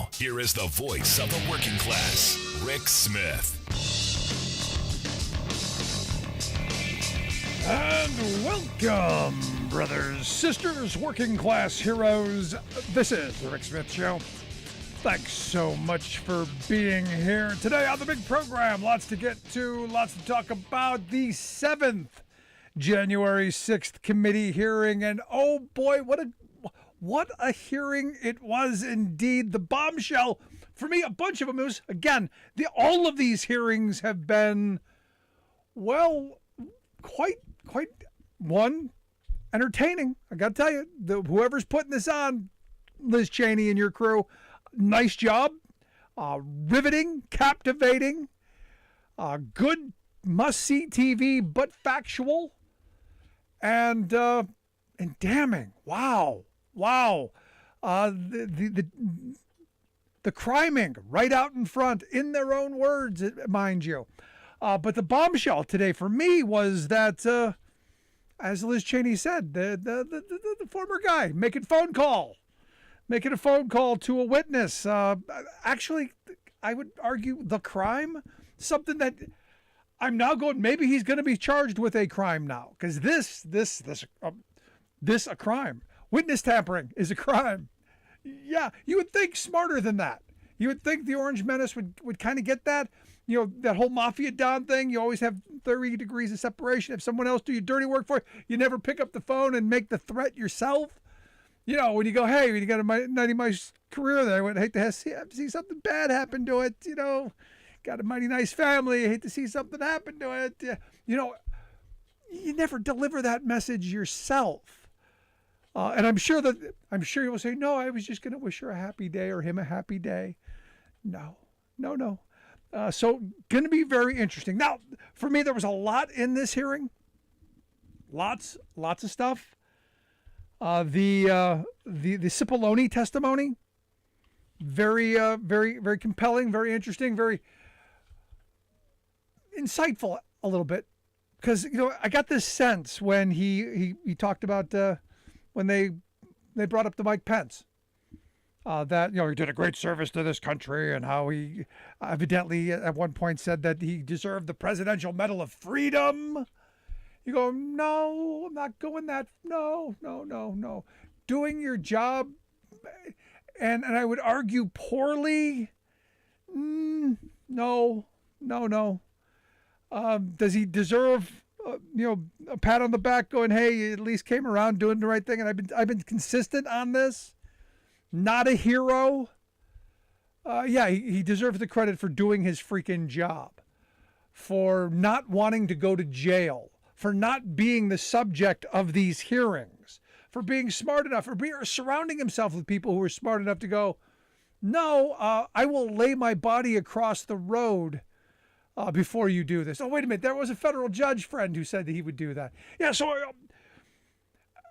Now, here is the voice of the working class, Rick Smith. And welcome, brothers, sisters, working class heroes. This is the Rick Smith Show. Thanks so much for being here today on the big program. Lots to get to, lots to talk about. The 7th January 6th committee hearing. And oh boy, what a hearing it was indeed. The bombshell, for me, a bunch of them. It was, again, all of these hearings have been, well, quite entertaining. I got to tell you, whoever's putting this on, Liz Cheney and your crew, nice job. Riveting, captivating, good must-see TV, but factual, and damning. Wow. The criming right out in front, in their own words, mind you. But the bombshell today for me was that, as Liz Cheney said, the former guy making a phone call to a witness. Actually, I would argue the crime, something that I'm now going, maybe he's going to be charged with a crime now, because this a crime. Witness tampering is a crime. Yeah, you would think smarter than that. You would think the Orange Menace would kind of get that. You know, that whole Mafia Don thing, you always have 30 degrees of separation. If someone else do your dirty work for you, you never pick up the phone and make the threat yourself. You know, when you go, hey, when you got a 90-miles career there, I would hate to see something bad happen to it. You know, got a mighty nice family, hate to see something happen to it. You know, you never deliver that message yourself. And I'm sure you will say, no, I was just going to wish her a happy day or him a happy day. No. So going to be very interesting. Now, for me, there was a lot in this hearing. Lots of stuff. The Cipollone testimony, very compelling, very interesting, very insightful a little bit, because I got this sense when he talked about when they brought up the Mike Pence, that he did a great service to this country, and how he evidently at one point said that he deserved the Presidential Medal of Freedom. You go, no, I'm not going that. No. Doing your job, and I would argue poorly. No. Does he deserve, a pat on the back, going, hey, you at least came around doing the right thing, and I've been consistent on this. Not a hero. Yeah, he deserves the credit for doing his freaking job, for not wanting to go to jail, for not being the subject of these hearings, for being smart enough, for surrounding himself with people who are smart enough to go, no, I will lay my body across the road before you do this. Oh, wait a minute. There was a federal judge friend who said that he would do that. Yeah, so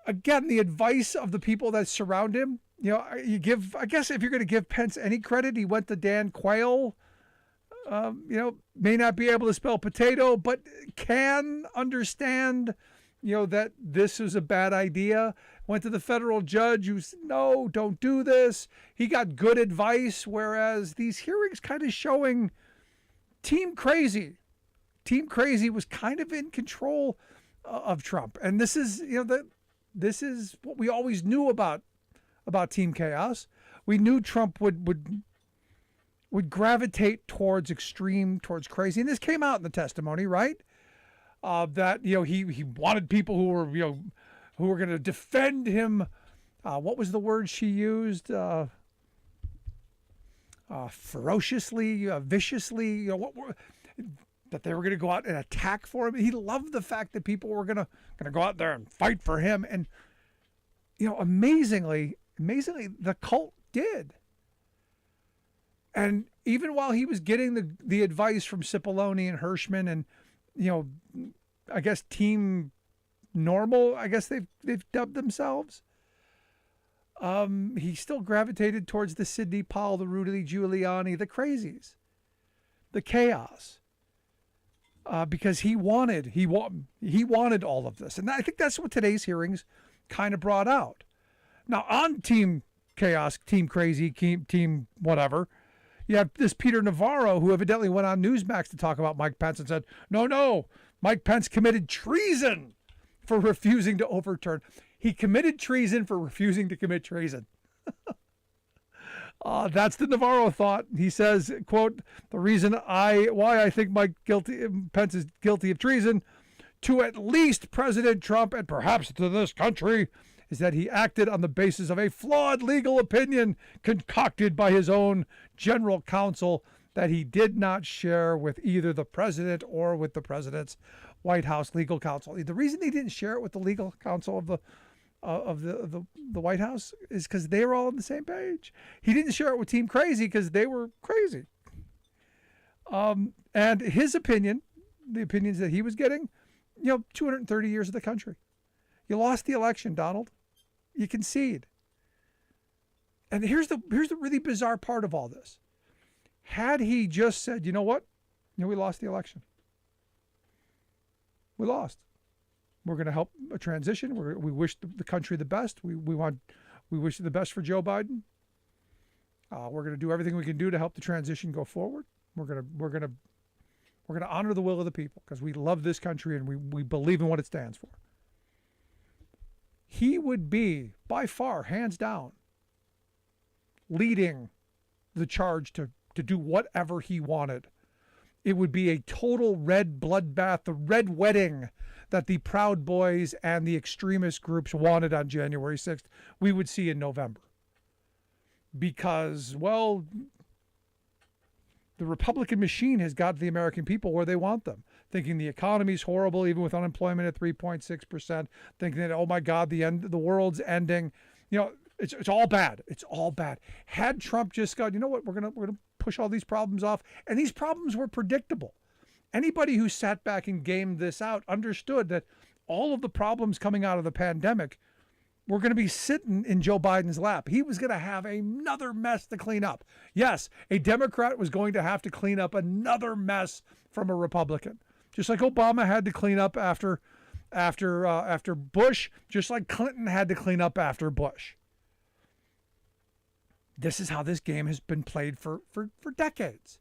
again, the advice of the people that surround him, you give, I guess if you're going to give Pence any credit, he went to Dan Quayle. May not be able to spell potato, but can understand, that this is a bad idea. Went to the federal judge who said, no, don't do this. He got good advice, whereas these hearings kind of showing Team Crazy was kind of in control of Trump. And this is, this is what we always knew about Team Chaos. We knew Trump would gravitate towards extreme, towards crazy. And this came out in the testimony, right? That, he wanted people who were going to defend him. What was the word she used? Ferociously, viciously, that they were going to go out and attack for him. He loved the fact that people were going to go out there and fight for him. And, amazingly, the cult did. And even while he was getting the advice from Cipollone and Hirschman and, I guess Team Normal, I guess they've dubbed themselves, he still gravitated towards the Sidney Powell, the Rudy Giuliani, the crazies, the chaos, because he wanted all of this. And I think that's what today's hearings kind of brought out. Now, on Team chaos, team crazy, team whatever. You have this Peter Navarro, who evidently went on Newsmax to talk about Mike Pence and said, no, Mike Pence committed treason for refusing to overturn. He committed treason for refusing to commit treason. That's the Navarro thought. He says, quote, the reason why I think Pence is guilty of treason to at least President Trump and perhaps to this country is that he acted on the basis of a flawed legal opinion concocted by his own general counsel that he did not share with either the president or with the president's White House legal counsel. The reason he didn't share it with the legal counsel of the White House is because they were all on the same page. He didn't share it with Team Crazy because they were crazy. And his opinion, the opinions that he was getting, 230 years of the country. You lost the election, Donald. You concede. And here's the really bizarre part of all this. Had he just said, you know what? We lost the election. We lost. We're going to help a transition. We wish the country the best. We wish the best for Joe Biden. We're going to do everything we can do to help the transition go forward. We're going to honor the will of the people because we love this country and we believe in what it stands for. He would be, by far, hands down, leading the charge to do whatever he wanted. It would be a total red bloodbath, the red wedding that the Proud Boys and the extremist groups wanted on January 6th, we would see in November. Because, well, the Republican machine has got the American people where they want them, thinking the economy's horrible, even with unemployment at 3.6%, thinking that, oh my God, the world's ending. It's all bad. It's all bad. Had Trump just gone, you know what, we're gonna push all these problems off, and these problems were predictable. Anybody who sat back and gamed this out understood that all of the problems coming out of the pandemic were going to be sitting in Joe Biden's lap. He was going to have another mess to clean up. Yes, a Democrat was going to have to clean up another mess from a Republican, just like Obama had to clean up after Bush, just like Clinton had to clean up after Bush. This is how this game has been played for decades.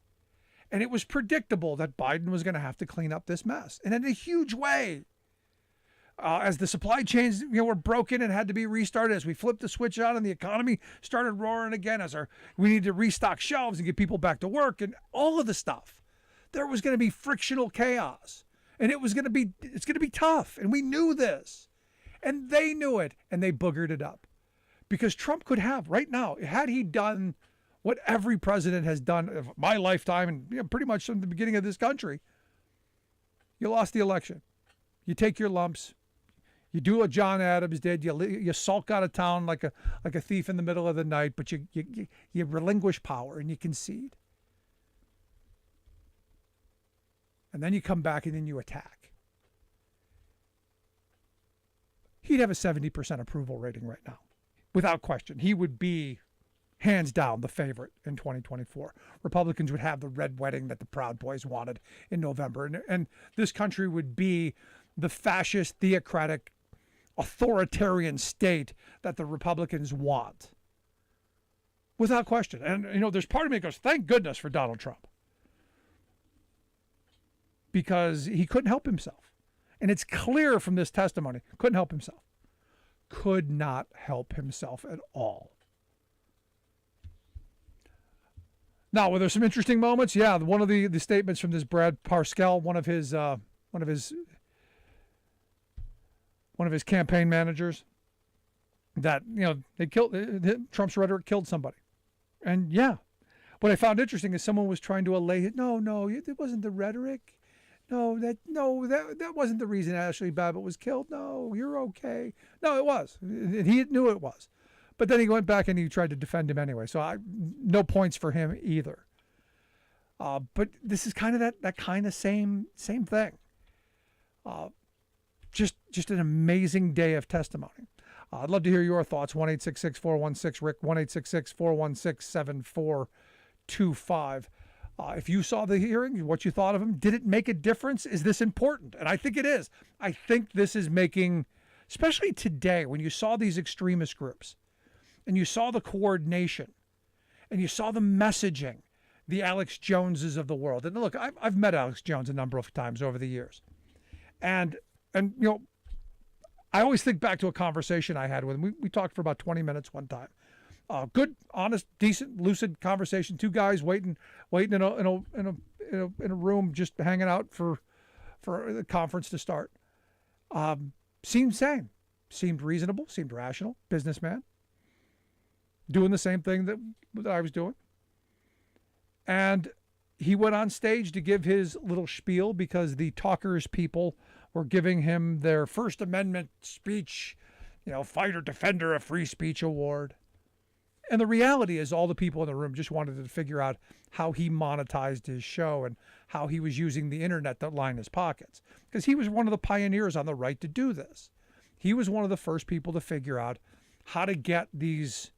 And it was predictable that Biden was going to have to clean up this mess, and in a huge way. As the supply chains were broken and had to be restarted, as we flipped the switch on and the economy started roaring again, we need to restock shelves and get people back to work and all of the stuff. There was going to be frictional chaos, and it's going to be tough, and we knew this, and they knew it, and they boogered it up, because Trump could have right now, had he done what every president has done of my lifetime and pretty much from the beginning of this country. You lost the election. You take your lumps. You do what John Adams did. You sulk out of town like a thief in the middle of the night, but you relinquish power and you concede. And then you come back and then you attack. He'd have a 70% approval rating right now. Without question. He would be hands down the favorite in 2024. Republicans would have the red wedding that the Proud Boys wanted in November. And this country would be the fascist, theocratic, authoritarian state that the Republicans want. Without question. And, there's part of me that goes, thank goodness for Donald Trump. Because he couldn't help himself. And it's clear from this testimony, couldn't help himself. Could not help himself at all. Now, were there some interesting moments? Yeah, one of the statements from this Brad Parscale, one of his campaign managers, that they killed Trump's rhetoric killed somebody, and yeah, what I found interesting is someone was trying to allay it. No, it wasn't the rhetoric. That wasn't the reason Ashley Babbitt was killed. No, you're okay. No, it was. And he knew it was. But then he went back and he tried to defend him anyway. So no points for him either. But this is kind of that kind of same thing. Just an amazing day of testimony. I'd love to hear your thoughts. 1-866-416-RICK, 1-866-416-7425. If you saw the hearing, what you thought of him, did it make a difference? Is this important? And I think it is. I think this is making, especially today when you saw these extremist groups, and you saw the coordination, and you saw the messaging, the Alex Joneses of the world. And look, I've met Alex Jones a number of times over the years. And I always think back to a conversation I had with him. We talked for about 20 minutes one time. Good, honest, decent, lucid conversation. Two guys waiting in a room, just hanging out for the conference to start. Seemed sane, seemed reasonable, seemed rational. Businessman, doing the same thing that I was doing. And he went on stage to give his little spiel because the talkers people were giving him their First Amendment speech, fighter, defender of free speech award. And the reality is all the people in the room just wanted to figure out how he monetized his show and how he was using the internet to line his pockets. Because he was one of the pioneers on the right to do this. He was one of the first people to figure out how to get these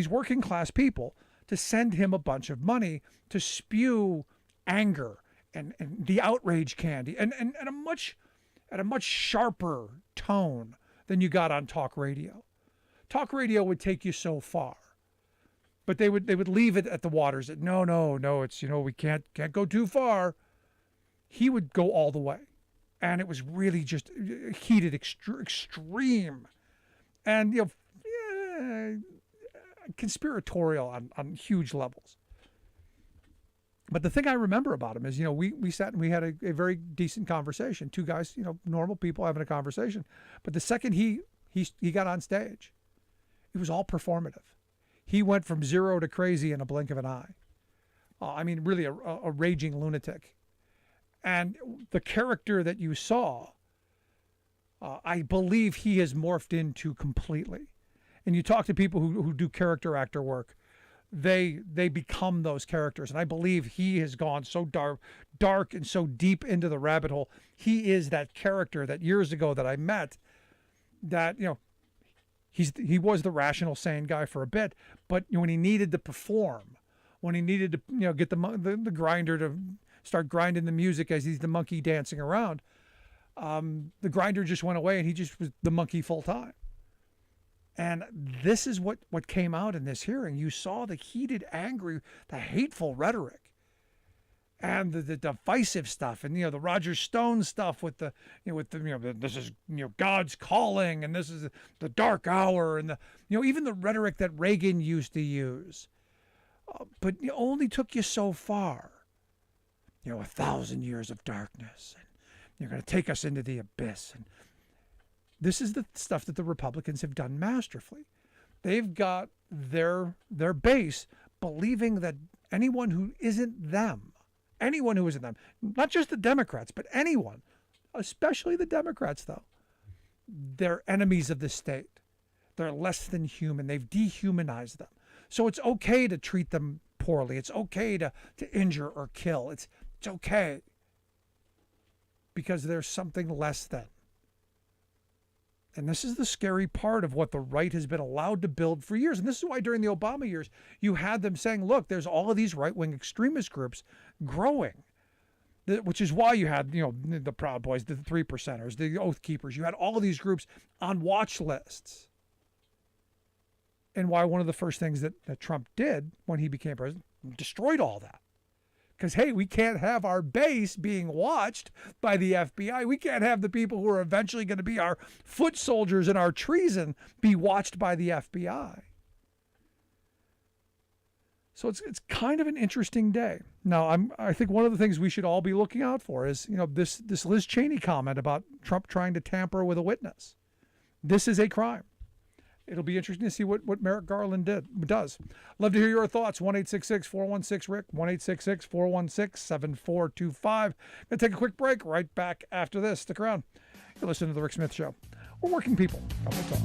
working class people to send him a bunch of money to spew anger and the outrage candy and at a much sharper tone than you got on talk radio. Talk radio would take you so far, but they would leave it at the waters. That no, it's we can't go too far. He would go all the way, and it was really just heated, extreme, and conspiratorial on huge levels. But the thing I remember about him is, we sat and we had a very decent conversation. Two guys, normal people having a conversation. But the second he got on stage, it was all performative. He went from zero to crazy in a blink of an eye. Really a raging lunatic. And the character that you saw, I believe he has morphed into completely. And you talk to people who do character actor work, they become those characters. And I believe he has gone so dark and so deep into the rabbit hole. He is that character that years ago that I met that, he was the rational, sane guy for a bit, but when he needed to perform, when he needed to get the grinder to start grinding the music as he's the monkey dancing around, the grinder just went away and he just was the monkey full time. And this is what came out in this hearing. You saw the heated, angry, the hateful rhetoric, and the divisive stuff, and the Roger Stone stuff with this is God's calling, and this is the dark hour, and even the rhetoric that Reagan used to use. But it only took you so far. 1,000 years of darkness, and you're going to take us into the abyss. And this is the stuff that the Republicans have done masterfully. They've got their base believing that anyone who isn't them, not just the Democrats, but anyone, especially the Democrats, though, they're enemies of the state. They're less than human. They've dehumanized them. So it's okay to treat them poorly. It's okay to injure or kill. It's okay because there's something less than. And this is the scary part of what the right has been allowed to build for years. And this is why during the Obama years, you had them saying, look, there's all of these right-wing extremist groups growing, which is why you had, the Proud Boys, the Three Percenters, the Oath Keepers. You had all of these groups on watch lists. And why one of the first things that Trump did when he became president, destroyed all that. Because, hey, we can't have our base being watched by the FBI. We can't have the people who are eventually going to be our foot soldiers in our treason be watched by the FBI. So it's kind of an interesting day. Now, I think one of the things we should all be looking out for is, this Liz Cheney comment about Trump trying to tamper with a witness. This is a crime. It'll be interesting to see what Merrick Garland does. Love to hear your thoughts. 1-866-416-RICK, 1-866-416-7425. Going to take a quick break. Right back after this. Stick around. You're listening to The Rick Smith Show. We're working people. We'll talk.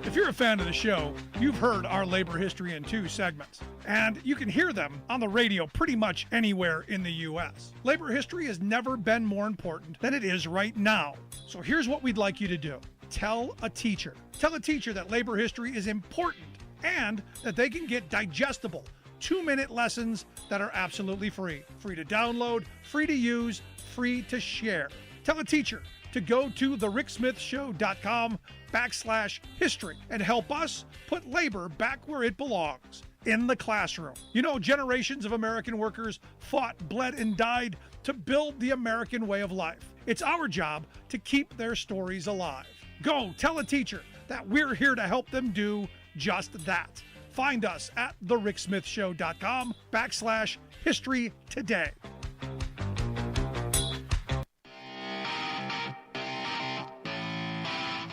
If you're a fan of the show, you've heard our labor history in 2 segments, and you can hear them on the radio pretty much anywhere in the U.S. Labor history has never been more important than it is right now. So here's what we'd like you to do. Tell a teacher. Tell a teacher that labor history is important and that they can get digestible 2-minute lessons that are absolutely free. Free to download, free to use, free to share. Tell a teacher to go to thericksmithshow.com/history and help us put labor back where it belongs, in the classroom. You know, generations of American workers fought, bled, and died to build the American way of life. It's our job to keep their stories alive. Go tell a teacher that we're here to help them do just that. Find us at thericksmithshow.com/history today.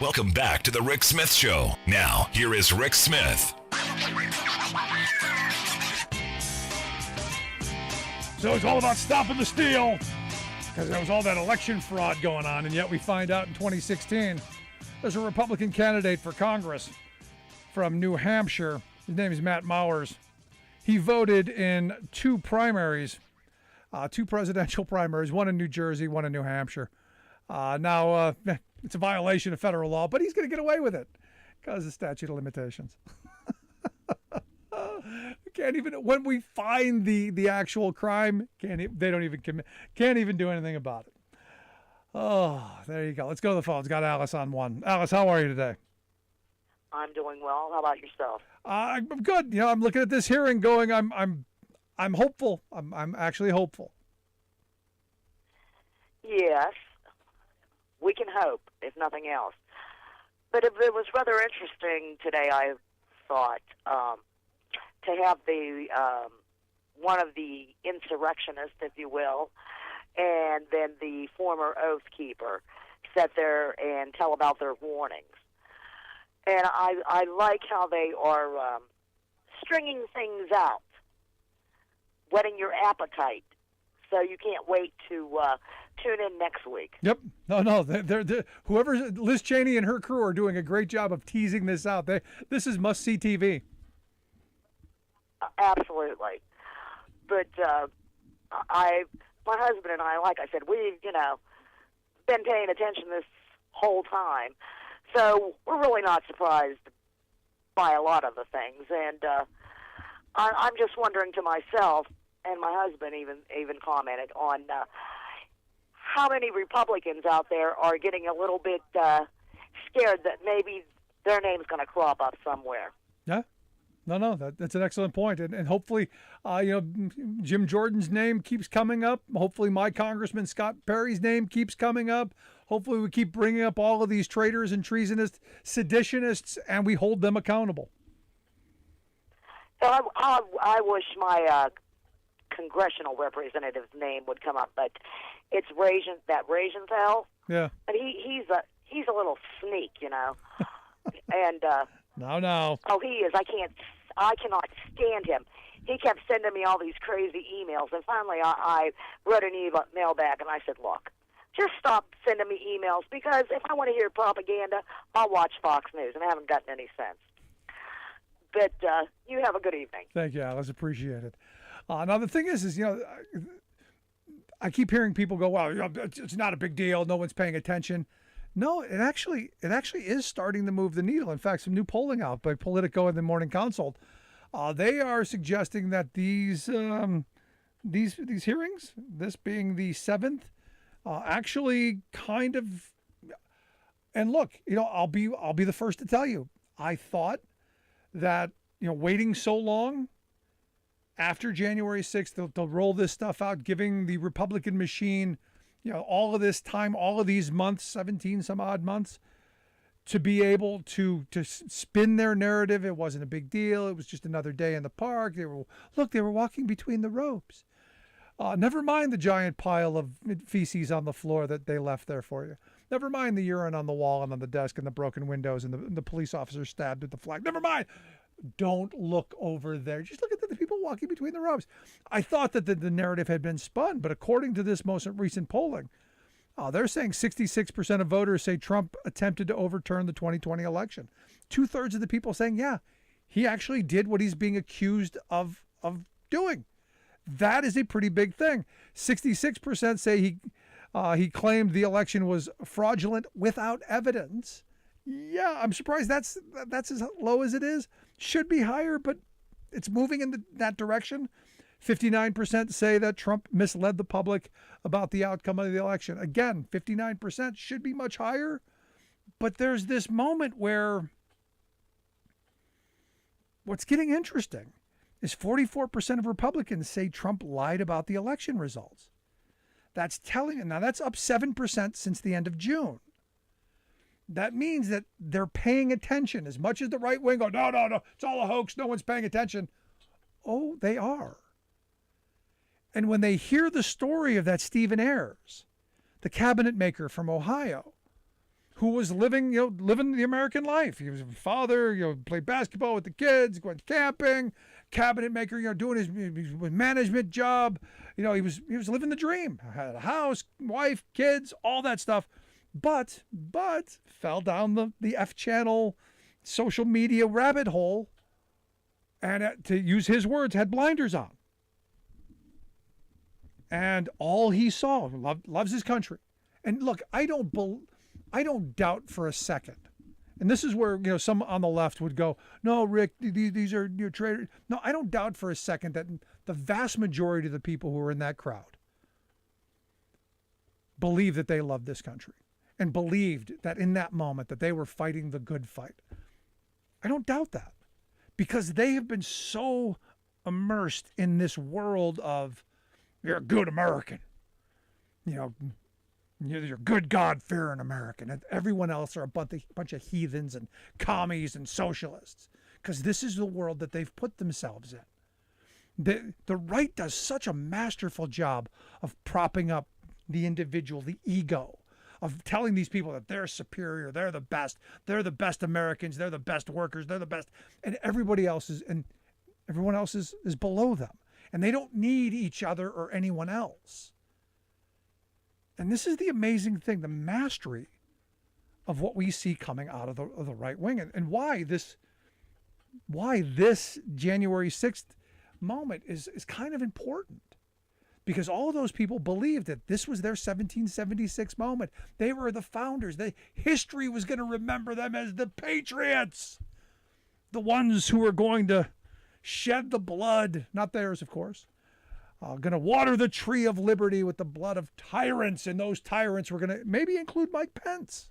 Welcome back to the Rick Smith Show. Now, here is Rick Smith. So it's all about stopping the steal, because there was all that election fraud going on, and yet we find out in 2016 there's a Republican candidate for Congress from New Hampshire. His name is Matt Mowers. He voted in two primaries, two presidential primaries, one in New Jersey, one in New Hampshire. Now, it's a violation of federal law, but he's going to get away with it because of statute of limitations. Can't even, when we find the actual crime, they don't even can't even do anything about it. Oh, there you go. Let's go to the phones. Got Alice on one. Alice, how are you today? I'm doing well. How about yourself? I'm good. You know, I'm looking at this hearing, going, I'm hopeful. I'm actually hopeful. Yes, we can hope, if nothing else. But it was rather interesting today, I thought, to have the one of the insurrectionists, if you will, and then the former oath keeper sit there and tell about their warnings. And I like how they are stringing things out, whetting your appetite, so you can't wait to tune in next week. Yep. No. They're whoever, Liz Cheney and her crew are doing a great job of teasing this out. This is must-see TV. Absolutely. But my husband and I, like I said, we've, been paying attention this whole time. So we're really not surprised by a lot of the things. And I'm just wondering to myself, and my husband even commented on how many Republicans out there are getting a little bit scared that maybe their name's going to crop up somewhere. Yeah. No, that's an excellent point. And hopefully, Jim Jordan's name keeps coming up. Hopefully my Congressman Scott Perry's name keeps coming up. Hopefully we keep bringing up all of these traitors and treasonists, seditionists, and we hold them accountable. So I wish my congressional representative's name would come up, but it's Ragenthal. Yeah. And he's a little sneak, and No. Oh, he is. I cannot stand him. He kept sending me all these crazy emails, and finally I wrote an email back, and I said, look, just stop sending me emails, because if I want to hear propaganda, I'll watch Fox News, and I haven't gotten any sense. But you have a good evening. Thank you, Alice. Appreciate it. Now, the thing is I keep hearing people go, well, it's not a big deal. No one's paying attention. No, it actually is starting to move the needle. In fact, some new polling out by Politico and the Morning Consult, they are suggesting that these hearings, this being the 7th, actually kind of. And look, I'll be the first to tell you, I thought that waiting so long after January 6th, they'll roll this stuff out, giving the Republican machine, all of this time, all of these months, 17 some odd months, to be able to spin their narrative. It wasn't a big deal. It was just another day in the park. They were walking between the ropes. Never mind the giant pile of feces on the floor that they left there for you. Never mind the urine on the wall and on the desk and the broken windows and the police officer stabbed with the flag. Never mind. Don't look over there. Just look at the people walking between the ropes. I thought that the narrative had been spun, but according to this most recent polling, they're saying 66% of voters say Trump attempted to overturn the 2020 election. 2/3 of the people saying, yeah, he actually did what he's being accused of doing. That is a pretty big thing. 66% say he claimed the election was fraudulent without evidence. Yeah, I'm surprised that's as low as it is. Should be higher, but it's moving in that direction. 59% say that Trump misled the public about the outcome of the election. Again, 59% should be much higher. But there's this moment where what's getting interesting is 44% of Republicans say Trump lied about the election results. That's telling, now that's up 7% since the end of June. That means that they're paying attention as much as the right wing go, no, it's all a hoax. No one's paying attention. Oh, they are. And when they hear the story of that Stephen Ayers, the cabinet maker from Ohio, who was living the American life. He was a father, played basketball with the kids, going camping, cabinet maker, doing his management job. He was living the dream. Had a house, wife, kids, all that stuff. But fell down the F channel social media rabbit hole, and to use his words, had blinders on. And all he saw, loves his country. And look, I don't doubt for a second. And this is where, some on the left would go, no, Rick, these are your traitors. No, I don't doubt for a second that the vast majority of the people who were in that crowd believe that they love this country and believed that in that moment that they were fighting the good fight. I don't doubt that because they have been so immersed in this world of you're a good American, you're a good God-fearing American, and everyone else are a bunch of heathens and commies and socialists, because this is the world that they've put themselves in. The right does such a masterful job of propping up the individual, the ego, of telling these people that they're superior, they're the best Americans, they're the best workers, they're the best, and everyone else is below them, and they don't need each other or anyone else. And this is the amazing thing, the mastery of what we see coming out of the right wing, and why this January 6th moment is kind of important. Because all of those people believed that this was their 1776 moment. They were the founders. History was going to remember them as the patriots, the ones who were going to shed the blood, not theirs, of course, going to water the tree of liberty with the blood of tyrants, and those tyrants were going to maybe include Mike Pence.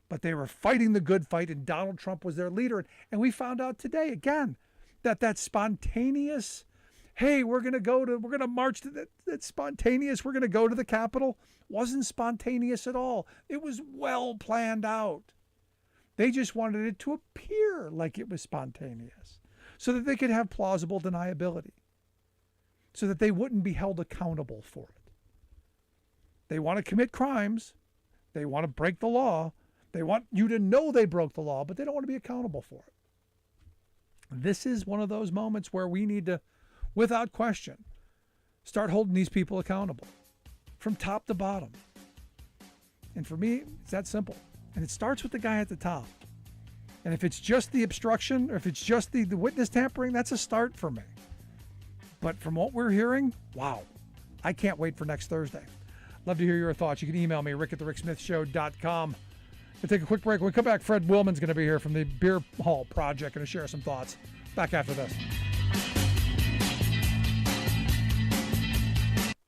But they were fighting the good fight, and Donald Trump was their leader. And we found out today, again, that spontaneous, hey, we're going to march to that spontaneous, we're going to go to the Capitol, wasn't spontaneous at all. It was well planned out. They just wanted it to appear like it was spontaneous so that they could have plausible deniability, so that they wouldn't be held accountable for it. They want to commit crimes. They want to break the law. They want you to know they broke the law, but they don't want to be accountable for it. This is one of those moments where we need to, without question, start holding these people accountable from top to bottom. And for me, it's that simple. And it starts with the guy at the top. And if it's just the obstruction, or if it's just the witness tampering, that's a start for me. But from what we're hearing, wow, I can't wait for next Thursday. Love to hear your thoughts. You can email me, rick@thericksmithshow.com. We'll take a quick break. When we come back, Fred Willman's going to be here from the Beer Hall Project, going to share some thoughts. Back after this.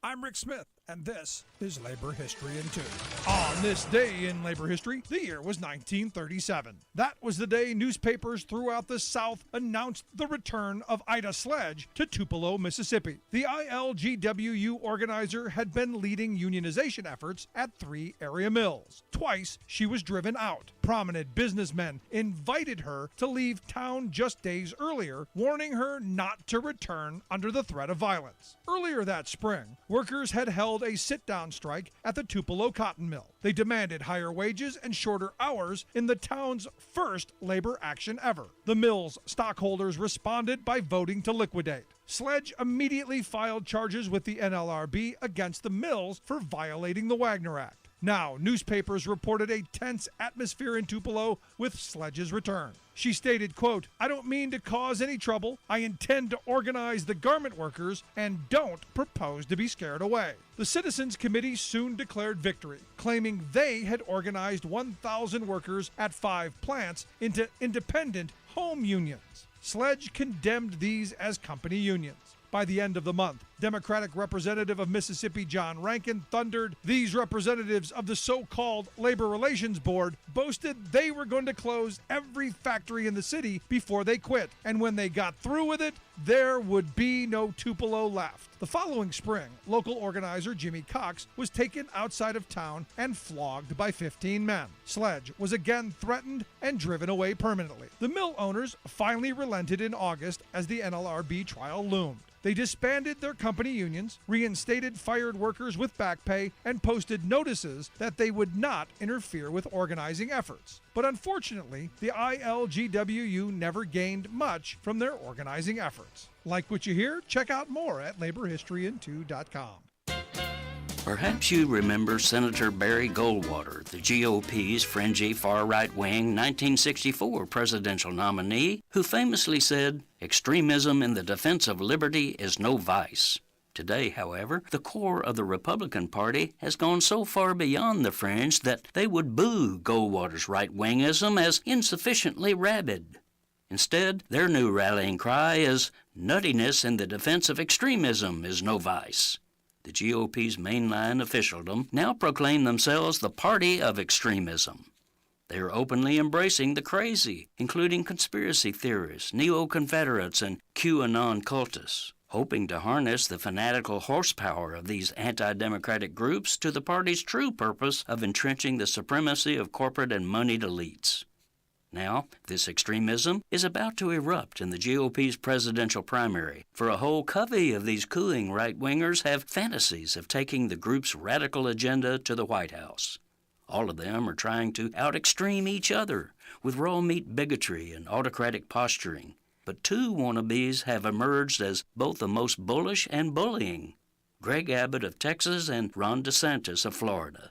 I'm Rick Smith, and this is Labor History in 2. On this day in labor history, the year was 1937. That was the day newspapers throughout the South announced the return of Ida Sledge to Tupelo, Mississippi. The ILGWU organizer had been leading unionization efforts at 3 area mills. Twice, she was driven out. Prominent businessmen invited her to leave town just days earlier, warning her not to return under the threat of violence. Earlier that spring, workers had held a sit-down strike at the Tupelo cotton mill. They demanded higher wages and shorter hours in the town's first labor action ever. The mill's stockholders responded by voting to liquidate. Sledge immediately filed charges with the NLRB against the mills for violating the Wagner Act. Now, newspapers reported a tense atmosphere in Tupelo with Sledge's return. She stated, quote, "I don't mean to cause any trouble. I intend to organize the garment workers and don't propose to be scared away." The Citizens Committee soon declared victory, claiming they had organized 1,000 workers at 5 plants into independent home unions. Sledge condemned these as company unions. By the end of the month, Democratic Representative of Mississippi John Rankin thundered. These representatives of the so-called Labor Relations Board boasted they were going to close every factory in the city before they quit, and when they got through with it, there would be no Tupelo left. The following spring, local organizer Jimmy Cox was taken outside of town and flogged by 15 men. Sledge was again threatened and driven away permanently. The mill owners finally relented in August as the NLRB trial loomed. They disbanded their company unions, reinstated fired workers with back pay, and posted notices that they would not interfere with organizing efforts. But unfortunately, the ILGWU never gained much from their organizing efforts. Like what you hear? Check out more at laborhistoryin2.com. Perhaps you remember Senator Barry Goldwater, the GOP's fringy far-right wing 1964 presidential nominee, who famously said, "Extremism in the defense of liberty is no vice." Today, however, the core of the Republican Party has gone so far beyond the fringe that they would boo Goldwater's right-wingism as insufficiently rabid. Instead, their new rallying cry is, "Nuttiness in the defense of extremism is no vice." The GOP's mainline officialdom now proclaim themselves the party of extremism. They are openly embracing the crazy, including conspiracy theorists, neo-Confederates, and QAnon cultists, hoping to harness the fanatical horsepower of these anti-democratic groups to the party's true purpose of entrenching the supremacy of corporate and moneyed elites. Now, this extremism is about to erupt in the GOP's presidential primary, for a whole covey of these cooling right-wingers have fantasies of taking the group's radical agenda to the White House. All of them are trying to out-extreme each other with raw-meat bigotry and autocratic posturing. But two wannabes have emerged as both the most bullish and bullying: Greg Abbott of Texas and Ron DeSantis of Florida.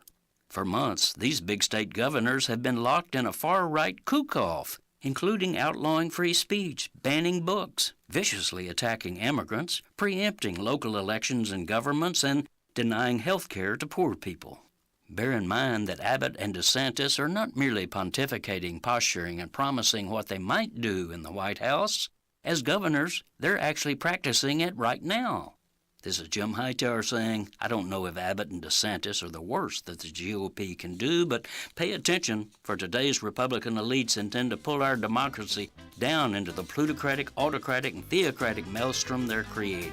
For months, these big state governors have been locked in a far-right cook-off, including outlawing free speech, banning books, viciously attacking immigrants, preempting local elections and governments, and denying health care to poor people. Bear in mind that Abbott and DeSantis are not merely pontificating, posturing, and promising what they might do in the White House. As governors, they're actually practicing it right now. This is Jim Hightower saying, I don't know if Abbott and DeSantis are the worst that the GOP can do, but pay attention, for today's Republican elites intend to pull our democracy down into the plutocratic, autocratic, and theocratic maelstrom they're creating.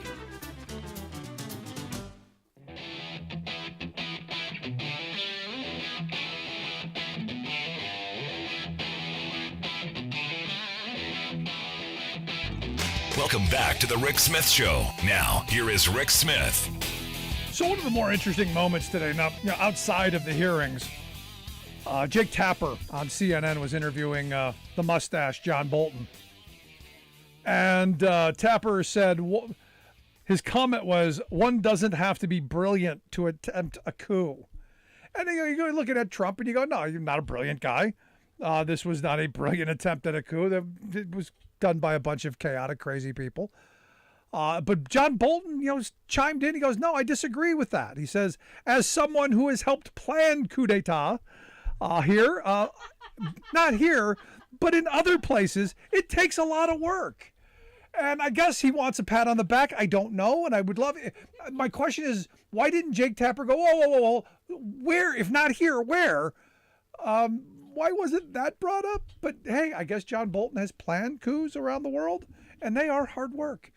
Welcome back to the Rick Smith Show. Now, here is Rick Smith. So one of the more interesting moments today, now, outside of the hearings, Jake Tapper on CNN was interviewing the mustache, John Bolton. And Tapper said, his comment was, one doesn't have to be brilliant to attempt a coup. And you go looking at Trump and you go, no, you're not a brilliant guy. This was not a brilliant attempt at a coup. It was done by a bunch of chaotic, crazy people. But John Bolton, chimed in. He goes, no, I disagree with that. He says, as someone who has helped plan coup d'etat here, not here, but in other places, it takes a lot of work. And I guess he wants a pat on the back. I don't know. And I would love it. My question is, why didn't Jake Tapper go, whoa, where, if not here, where? Why wasn't that brought up? But hey, I guess John Bolton has planned coups around the world, and they are hard work.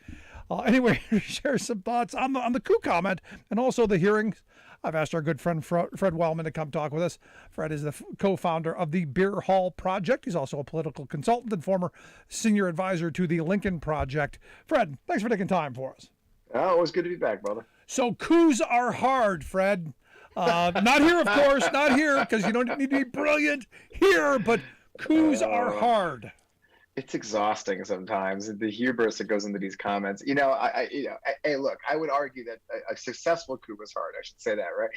Anyway, share some thoughts on the coup comment and also the hearings. I've asked our good friend Fred Wellman to come talk with us. Fred is the co-founder of the Beer Hall Project. He's also a political consultant and former senior advisor to the Lincoln Project. Fred, thanks for taking time for us. Oh, it was good to be back, brother. So coups are hard, Fred. Not here, of course, not here, because you don't need to be brilliant here, but coups are hard. It's exhausting sometimes. The hubris that goes into these comments. Hey, look, I would argue that a successful coup was hard. I should say that, right?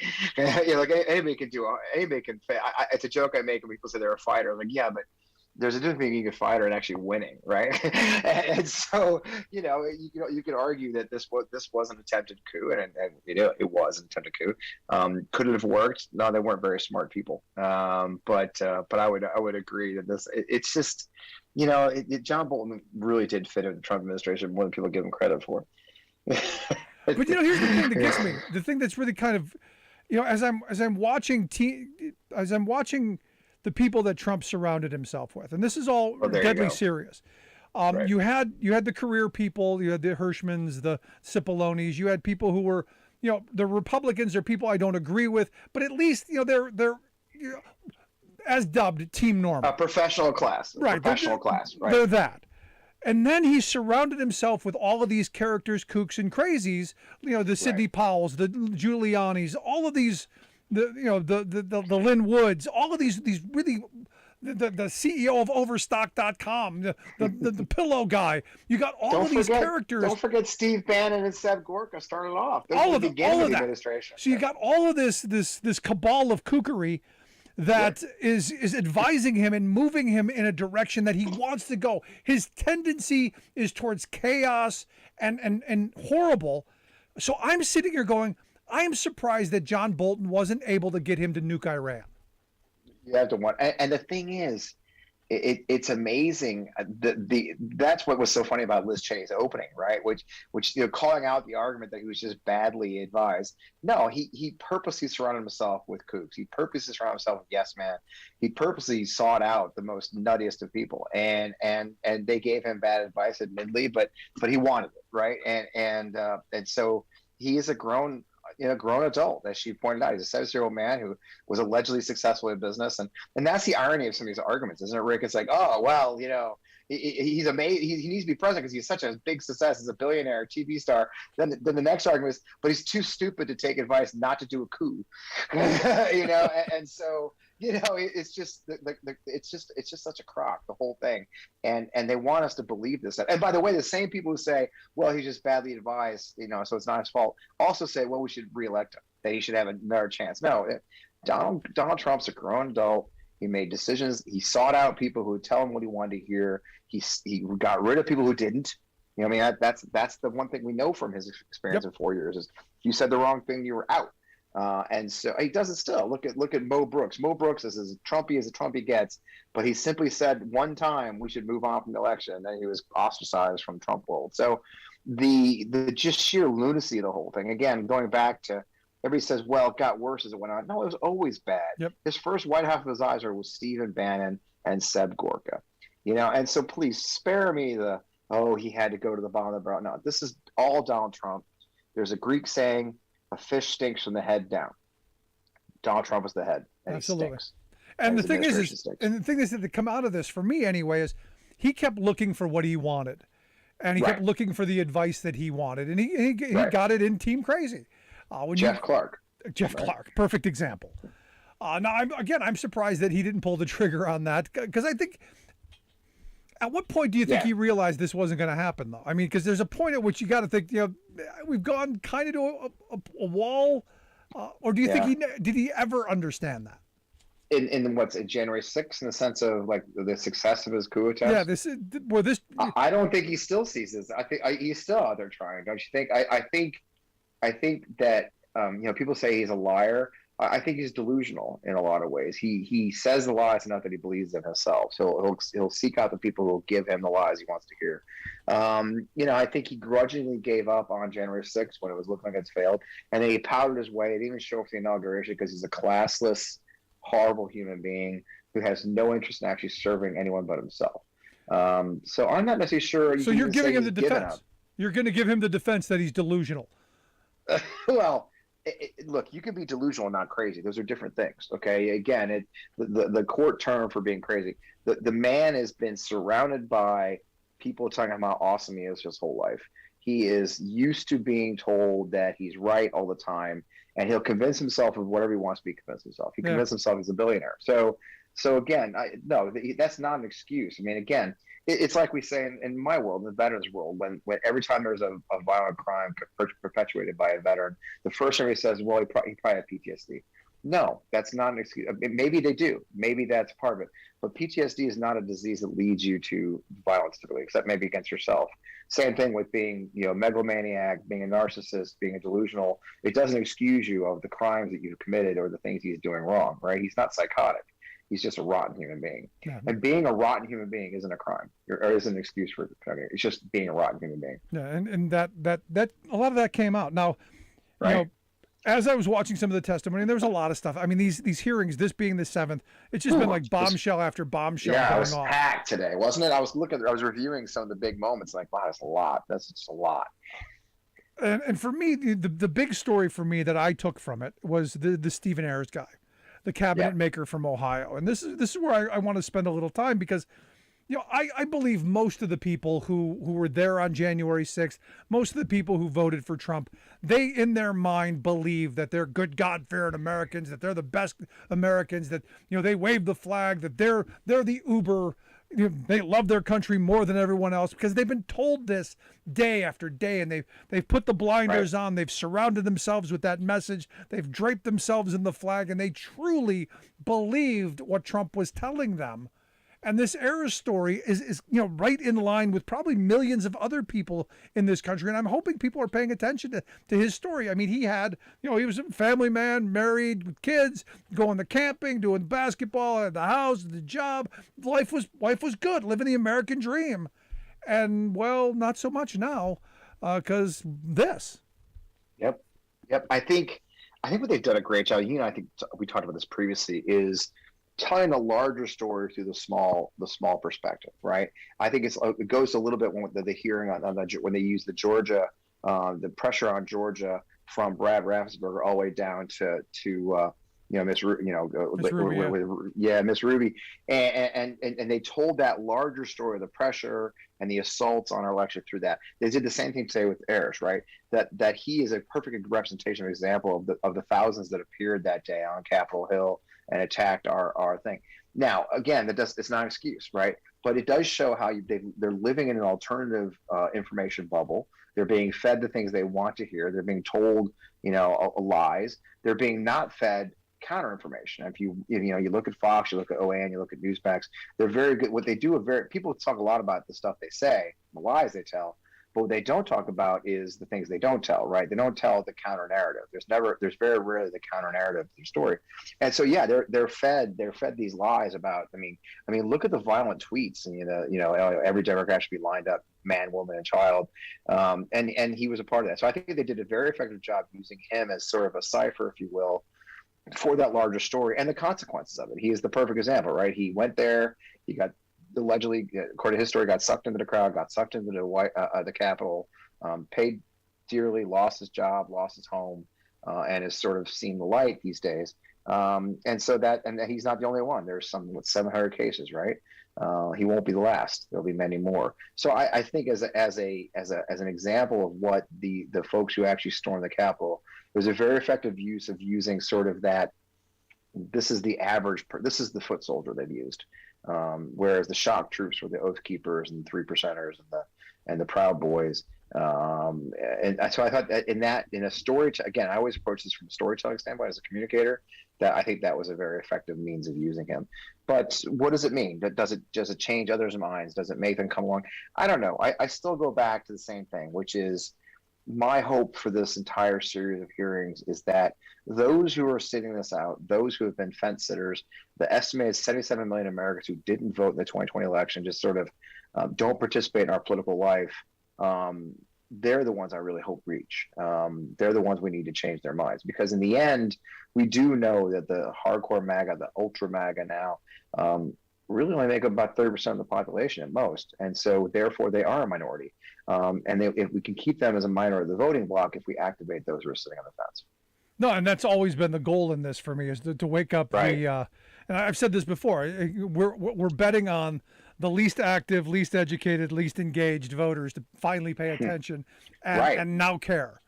Like anybody can do, anybody can fail. It's a joke I make when people say they're a fighter. I'm like, yeah, but there's a difference between being a fighter and actually winning, right? And so, you could argue that this was an attempted coup, and it was an attempted coup. Could it have worked? No, they weren't very smart people. But I would agree that it's just, John Bolton really did fit in the Trump administration more than people give him credit for. But here's the thing that gets me. The thing that's really kind of, as I'm watching the people that Trump surrounded himself with, and this is all deadly serious. Right. You had the career people, you had the Hirschmans, the Cipollones, you had people who were, the Republicans are people I don't agree with, but at least they're as dubbed Team Normal, a professional class, right? Professional class, right? They're that. And then he surrounded himself with all of these characters, kooks and crazies, the Sidney Powells, the Giulianis, all of these, the Lynn Woods, all of these really, the CEO of Overstock.com, the pillow guy. You got all of these characters. Don't forget Steve Bannon and Seb Gorka started off. All of the administration. So you got all of this cabal of kookery that is advising him and moving him in a direction that he wants to go. His tendency is towards chaos and horrible. So I'm sitting here going, I am surprised that John Bolton wasn't able to get him to nuke Iran. You have to want, and the thing is, it's amazing. That's what was so funny about Liz Cheney's opening, right? Which calling out the argument that he was just badly advised. No, he purposely surrounded himself with kooks. He purposely surrounded himself with yes man. He purposely sought out the most nuttiest of people, and they gave him bad advice, admittedly, but he wanted it, right? And so he is a grown adult, as she pointed out. He's a 70-year-old man who was allegedly successful in business, and that's the irony of some of these arguments, isn't it, Rick? It's like, oh well, he's amazing. He needs to be president because he's such a big success as a billionaire, TV star. Then the next argument is, but he's too stupid to take advice not to do a coup. And so it's just it's just such a crock, the whole thing, and they want us to believe this. And by the way, the same people who say, well, he's just badly advised, so it's not his fault, also say, well, we should reelect him, that he should have another chance. No, Donald Trump's a grown adult. He made decisions. He sought out people who would tell him what he wanted to hear. He got rid of people who didn't. That's the one thing we know from his experience in 4 years is if you said the wrong thing, you were out. And so he does it still. Look at Mo Brooks. Mo Brooks is as Trumpy as a Trumpy gets, but he simply said one time we should move on from the election, and then he was ostracized from Trump world. So the just sheer lunacy of the whole thing. Again, going back to everybody says, well, it got worse as it went on. No, it was always bad. Yep. His first white half of his eyes was Stephen Bannon and Seb Gorka. And so please spare me he had to go to the bottom of the barrel. No, this is all Donald Trump. There's a Greek saying, a fish stinks from the head down. Donald Trump is the head. And absolutely. He stinks. And the thing is that to come out of this, for me anyway, is he kept looking for what he wanted. And he kept looking for the advice that he wanted. And he got it in Team Crazy. Jeff Clark, perfect example. Now, I'm surprised that he didn't pull the trigger on that, because I think, at what point do you think he realized this wasn't going to happen, though? I mean, because there's a point at which you got to think, we've gone kind of to a wall, or do you think did he ever understand that? In January 6th, in the sense of like the success of his coup attempt? Yeah, I don't think he still sees this. I think he's still out there trying, don't you think? I think that people say he's a liar. I think he's delusional in a lot of ways. He says the lies enough that he believes them himself. So he'll seek out the people who will give him the lies he wants to hear. I think he grudgingly gave up on January 6th when it was looking like it's failed, and then he powdered his way. He didn't even show up for the inauguration because he's a classless, horrible human being who has no interest in actually serving anyone but himself. So I'm not necessarily sure. So you're giving him the defense. You're going to give him the defense that he's delusional. Well, look, you can be delusional and not crazy. Those are different things. Okay. Again, the court term for being crazy. The man has been surrounded by people talking about how awesome he is his whole life. He is used to being told that he's right all the time, and he'll convince himself of whatever he wants to be convinced himself. He convinced himself he's a billionaire. So So again, no, that's not an excuse. I mean, again, it's like we say in my world, in the veterans world, when every time there's a violent crime perpetuated by a veteran, the first thing he says, well, he probably had PTSD. No, that's not an excuse. I mean, maybe they do. Maybe that's part of it. But PTSD is not a disease that leads you to violence, typically, except maybe against yourself. Same thing with being, megalomaniac, being a narcissist, being a delusional. It doesn't excuse you of the crimes that you've committed or the things he's doing wrong, right? He's not psychotic. He's just a rotten human being. Yeah. And being a rotten human being isn't a crime or isn't an excuse for it. It's just being a rotten human being. Yeah, and that a lot of that came out. Now, right. As I was watching some of the testimony, and there was a lot of stuff. I mean, these hearings, this being the 7th, it's just been like bombshell after bombshell. Yeah, going it was off. packed today, wasn't it? I was reviewing some of the big moments, like, wow, that's a lot. That's just a lot. And for me, the big story for me that I took from it was the Stephen Ayers guy, the cabinet maker from Ohio. And this is where I want to spend a little time because, I believe most of the people who were there on January 6th, most of the people who voted for Trump, they in their mind believe that they're good, God-fearing Americans, that they're the best Americans, that, they wave the flag, that they're the uber, they love their country more than everyone else because they've been told this day after day, and they've put the blinders on, they've surrounded themselves with that message, they've draped themselves in the flag, and they truly believed what Trump was telling them. And this Ayers story is right in line with probably millions of other people in this country. And I'm hoping people are paying attention to his story. I mean, he had, he was a family man, married with kids, going to camping, doing basketball at the house, the job. Life was good, living the American dream. And, well, not so much now because this. Yep. I think what they've done a great job, I think we talked about this previously, is telling the larger story through the small perspective, right? I think it goes a little bit when the hearing when they use the Georgia, the pressure on Georgia from Brad Raffensperger all the way down to Miss Ruby, and they told that larger story, the pressure and the assaults on our election through that. They did the same thing today with Ayers, right? That he is a perfect representation, example of the thousands that appeared that day on Capitol Hill and attacked our thing. Now, again, it's not an excuse, right? But it does show how they're living in an alternative information bubble. They're being fed the things they want to hear. They're being told, lies. They're being not fed counter information. If you look at Fox, you look at OAN, you look at Newsmax, they're very good. What they do, people talk a lot about the stuff they say, the lies they tell. But what they don't talk about is the things they don't tell, right? They don't tell the counter narrative. There's very rarely the counter narrative to the story. And so, yeah, they're fed these lies about, I mean, look at the violent tweets and, every Democrat should be lined up, man, woman, and child. And he was a part of that. So I think they did a very effective job using him as sort of a cipher, if you will, for that larger story and the consequences of it. He is the perfect example, right? He went there, he got allegedly, according to his story, got sucked into the crowd, got sucked into the Capitol, paid dearly, lost his job, lost his home, and has sort of seen the light these days. And he's not the only one. There's 700 cases, right? He won't be the last. There'll be many more. So I think as an example of what the folks who actually stormed the Capitol, it was a very effective use of using sort of that. This is the this is the foot soldier they've used. Whereas the shock troops were the Oath Keepers and the 3%ers and the Proud Boys. And so I thought that in a story, again, I always approach this from a storytelling standpoint as a communicator, that I think that was a very effective means of using him. But what does it mean? Does it change others' minds? Does it make them come along? I don't know. I still go back to the same thing, which is my hope for this entire series of hearings is that those who are sitting this out, those who have been fence sitters, the estimated 77 million Americans who didn't vote in the 2020 election, just sort of don't participate in our political life, they're the ones I really hope reach. They're the ones we need to change their minds, because in the end, we do know that the hardcore MAGA, the ultra MAGA now, really only make up about 30% of the population at most. And so therefore they are a minority. If we can keep them as a minority of the voting bloc, if we activate those who are sitting on the fence. No, and that's always been the goal in this for me, is to wake up and I've said this before, we're betting on the least active, least educated, least engaged voters to finally pay attention and now care.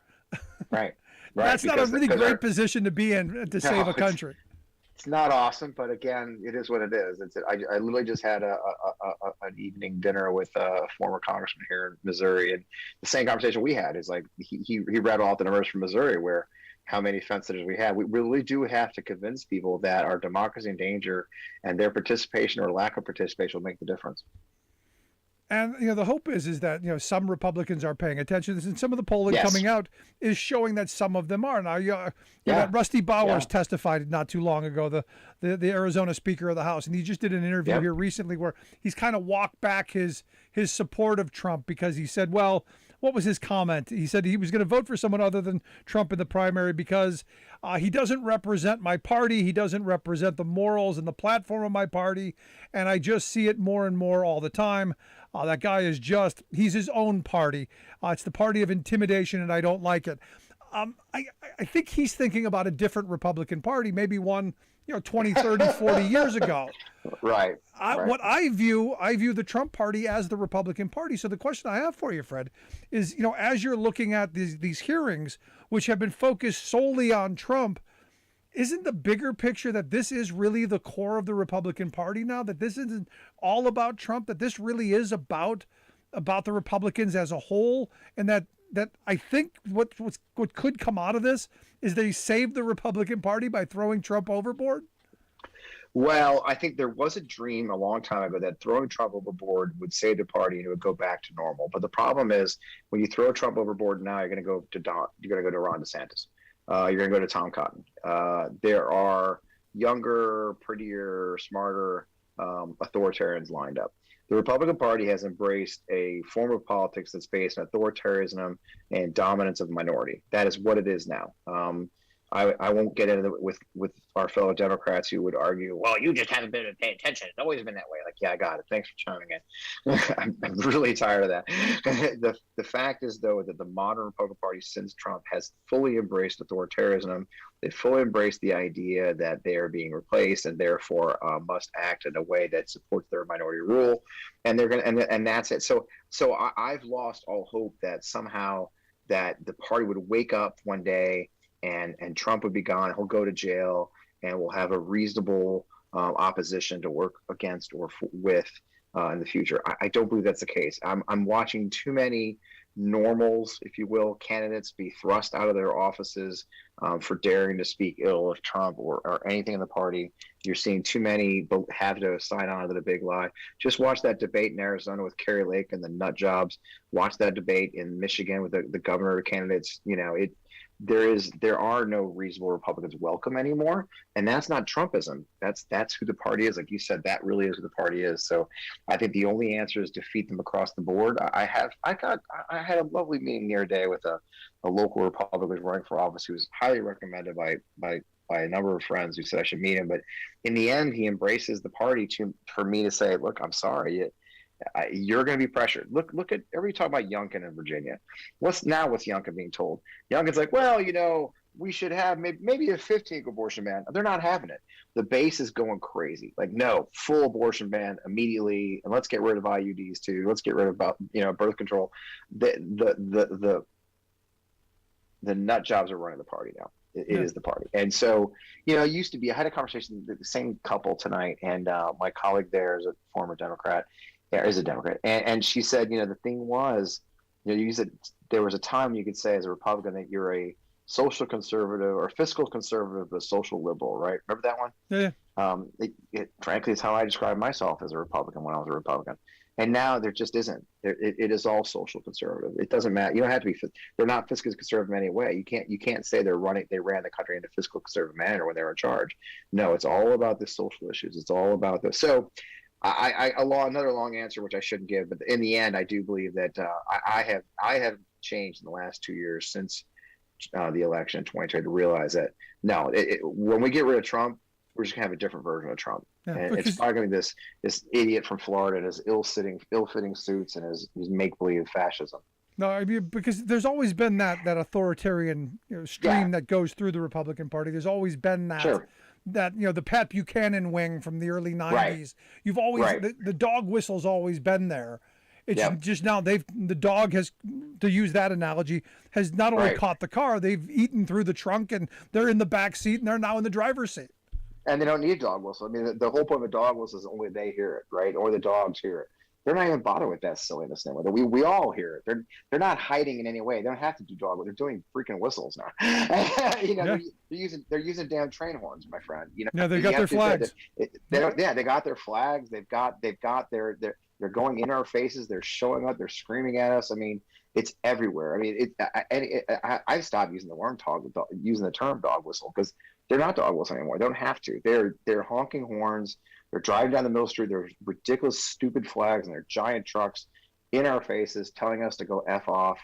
Right. That's not a really great position to be in to save a country. It's not awesome, but again, it is what it is. I literally just had an evening dinner with a former congressman here in Missouri, and the same conversation we had is like he read off the numbers from Missouri where how many fence sitters we have. We really do have to convince people that our democracy in danger, and their participation or lack of participation will make the difference. And the hope is that some Republicans are paying attention to this, and some of the polling Yes. coming out is showing that some of them are. Now, that Rusty Bowers testified not too long ago, the Arizona Speaker of the House, and he just did an interview here recently where he's kind of walked back his support of Trump because he said, well, what was his comment? He said he was going to vote for someone other than Trump in the primary because he doesn't represent my party. He doesn't represent the morals and the platform of my party. And I just see it more and more all the time. That guy he's his own party. It's the party of intimidation, and I don't like it. I think he's thinking about a different Republican Party, maybe one 20, 30, 40 years ago. Right. What I view the Trump Party as the Republican Party. So the question I have for you, Fred, is as you're looking at these hearings, which have been focused solely on Trump, isn't the bigger picture that this is really the core of the Republican Party now? That this isn't all about Trump? That this really is about the Republicans as a whole, and that I think what could come out of this is they saved the Republican Party by throwing Trump overboard? Well, I think there was a dream a long time ago that throwing Trump overboard would save the party and it would go back to normal. But the problem is when you throw Trump overboard now, you're going to go to Ron DeSantis. You're going to go to Tom Cotton. There are younger, prettier, smarter authoritarians lined up. The Republican Party has embraced a form of politics that's based on authoritarianism and dominance of the minority. That is what it is now. I won't get into it with our fellow Democrats who would argue, well, you just haven't been paying attention. It's always been that way. Like, yeah, I got it. Thanks for chiming in. I'm really tired of that. The fact is, though, that the modern Republican Party since Trump has fully embraced authoritarianism. They fully embraced the idea that they are being replaced and therefore must act in a way that supports their minority rule. And they're going to, and that's it. So I've lost all hope that somehow that the party would wake up one day and Trump would be gone. He'll go to jail, and we'll have a reasonable opposition to work against or with in the future. I don't believe that's the case. I'm watching too many normals, if you will, candidates be thrust out of their offices for daring to speak ill of Trump or anything in the party. You're seeing too many have to sign on to the big lie. Just watch that debate in Arizona with Kerry Lake and the nut jobs. Watch that debate in Michigan with the governor candidates. There are no reasonable Republicans welcome anymore, and that's not Trumpism. That's who the party is. Like you said, that really is who the party is. So I think the only answer is defeat them across the board. I had a lovely meeting the other day with a local Republican who's running for office who was highly recommended by a number of friends who said I should meet him. But in the end, he embraces the party for me to say, look, I'm sorry. You're going to be pressured. Look at every talk about Youngkin in Virginia. What's Youngkin being told? Youngkin's like, well, we should have maybe a 15th abortion ban. They're not having it. The base is going crazy. Like, no, full abortion ban immediately, and let's get rid of IUDs too. Let's get rid of birth control. The nut jobs are running the party now. It is the party. And so, it used to be. I had a conversation with the same couple tonight, and my colleague there is a former Democrat. Is a Democrat, and she said, the thing was, you said there was a time you could say as a Republican that you're a social conservative or fiscal conservative, but social liberal, right? Remember that one? Yeah. Frankly, it's how I described myself as a Republican when I was a Republican, and now there just isn't. It is all social conservative. It doesn't matter. You don't have to be. They're not fiscally conservative in any way. You can't say they ran the country in a fiscal conservative manner when they were in charge. No, it's all about the social issues. It's all about this. So. Another long answer, which I shouldn't give, but in the end, I do believe that I have changed in the last 2 years since the election in 2020 to realize that when we get rid of Trump, we're just gonna have a different version of Trump, and it's probably gonna be this idiot from Florida in his ill-fitting suits and his make-believe fascism. No, I mean, because there's always been that authoritarian stream that goes through the Republican Party. There's always been that. Sure. That the Pat Buchanan wing from the early 90s. Right. You've always the dog whistle's always been there. It's just now the dog has, to use that analogy, has not only caught the car, they've eaten through the trunk and they're in the back seat and they're now in the driver's seat. And they don't need a dog whistle. I mean, the whole point of a dog whistle is only they hear it, right? Or the dogs hear it. They're not even bothered with that silliness anymore. We all hear it. They're not hiding in any way. They don't have to do dog. They're doing freaking whistles now. Yeah. they're using damn train horns, my friend. Yeah, they got their flags. They got their flags. They've got they're going in our faces. They're showing up. They're screaming at us. I mean, it's everywhere. I mean, I've stopped using the term dog whistle because they're not dog whistles anymore. They don't have to. They're honking horns. They're driving down the middle street. There's ridiculous, stupid flags and their giant trucks in our faces, telling us to go F off.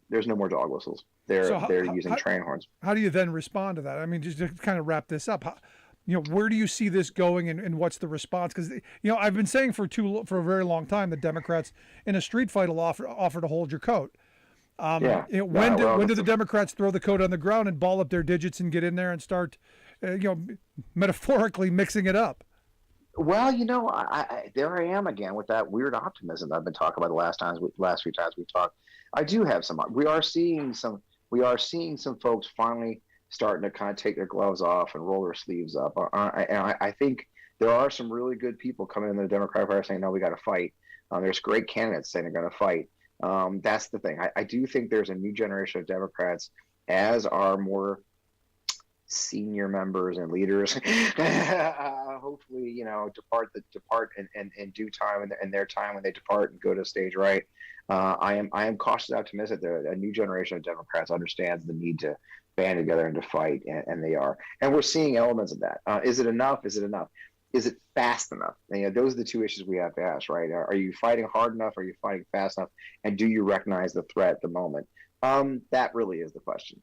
There's no more dog whistles. They're using train horns. How do you then respond to that? I mean, just to kind of wrap this up, where do you see this going, and what's the response? Because I've been saying for a very long time that Democrats in a street fight will offer to hold your coat. When do the Democrats throw the coat on the ground and ball up their digits and get in there and start, metaphorically mixing it up? Well, there I am again with that weird optimism that I've been talking about the last few times we talked. I do have some. We are seeing some folks finally starting to kind of take their gloves off and roll their sleeves up. I think there are some really good people coming in the Democratic Party saying, no, we got to fight. There's great candidates saying they're going to fight. That's the thing. I do think there's a new generation of Democrats, as are more senior members and leaders hopefully depart in due time and their time when they depart and go to stage right. I am cautiously optimistic that a new generation of Democrats understands the need to band together and to fight, and they are, and we're seeing elements of that. Is it enough? Is it fast enough? And, those are the two issues we have to ask, right? Are you fighting hard enough? Are you fighting fast enough? And do you recognize the threat at the moment? That really is the question.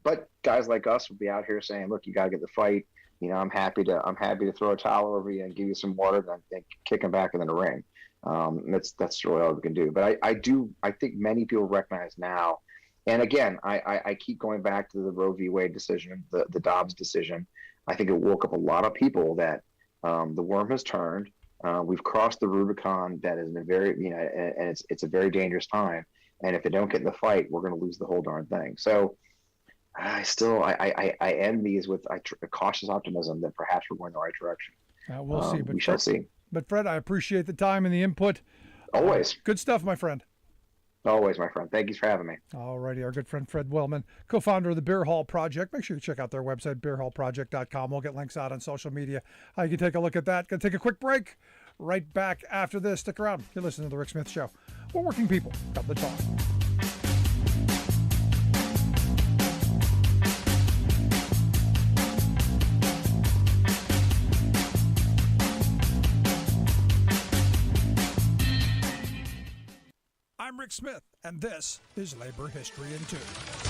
But guys like us will be out here saying, look, you got to get the fight. I'm happy to throw a towel over you and give you some water and kick them back into the ring. That's really all we can do. But I think many people recognize now. And again, I keep going back to the Roe v. Wade decision, the Dobbs decision. I think it woke up a lot of people that the worm has turned. We've crossed the Rubicon. That is a very, and it's a very dangerous time. And if they don't get in the fight, we're going to lose the whole darn thing. So I end these with a cautious optimism that perhaps we're going the right direction. We'll see. But we shall see. But Fred, I appreciate the time and the input. Always. Good stuff, my friend. Always, my friend. Thank you for having me. All righty. Our good friend Fred Wellman, co-founder of the Beer Hall Project. Make sure you check out their website, beerhallproject.com. We'll get links out on social media. You can take a look at that. Going to take a quick break. Right back after this. Stick around. You're listening to The Rick Smith Show. We're working people. Got the talk. I'm Rick Smith, and this is Labor History in 2.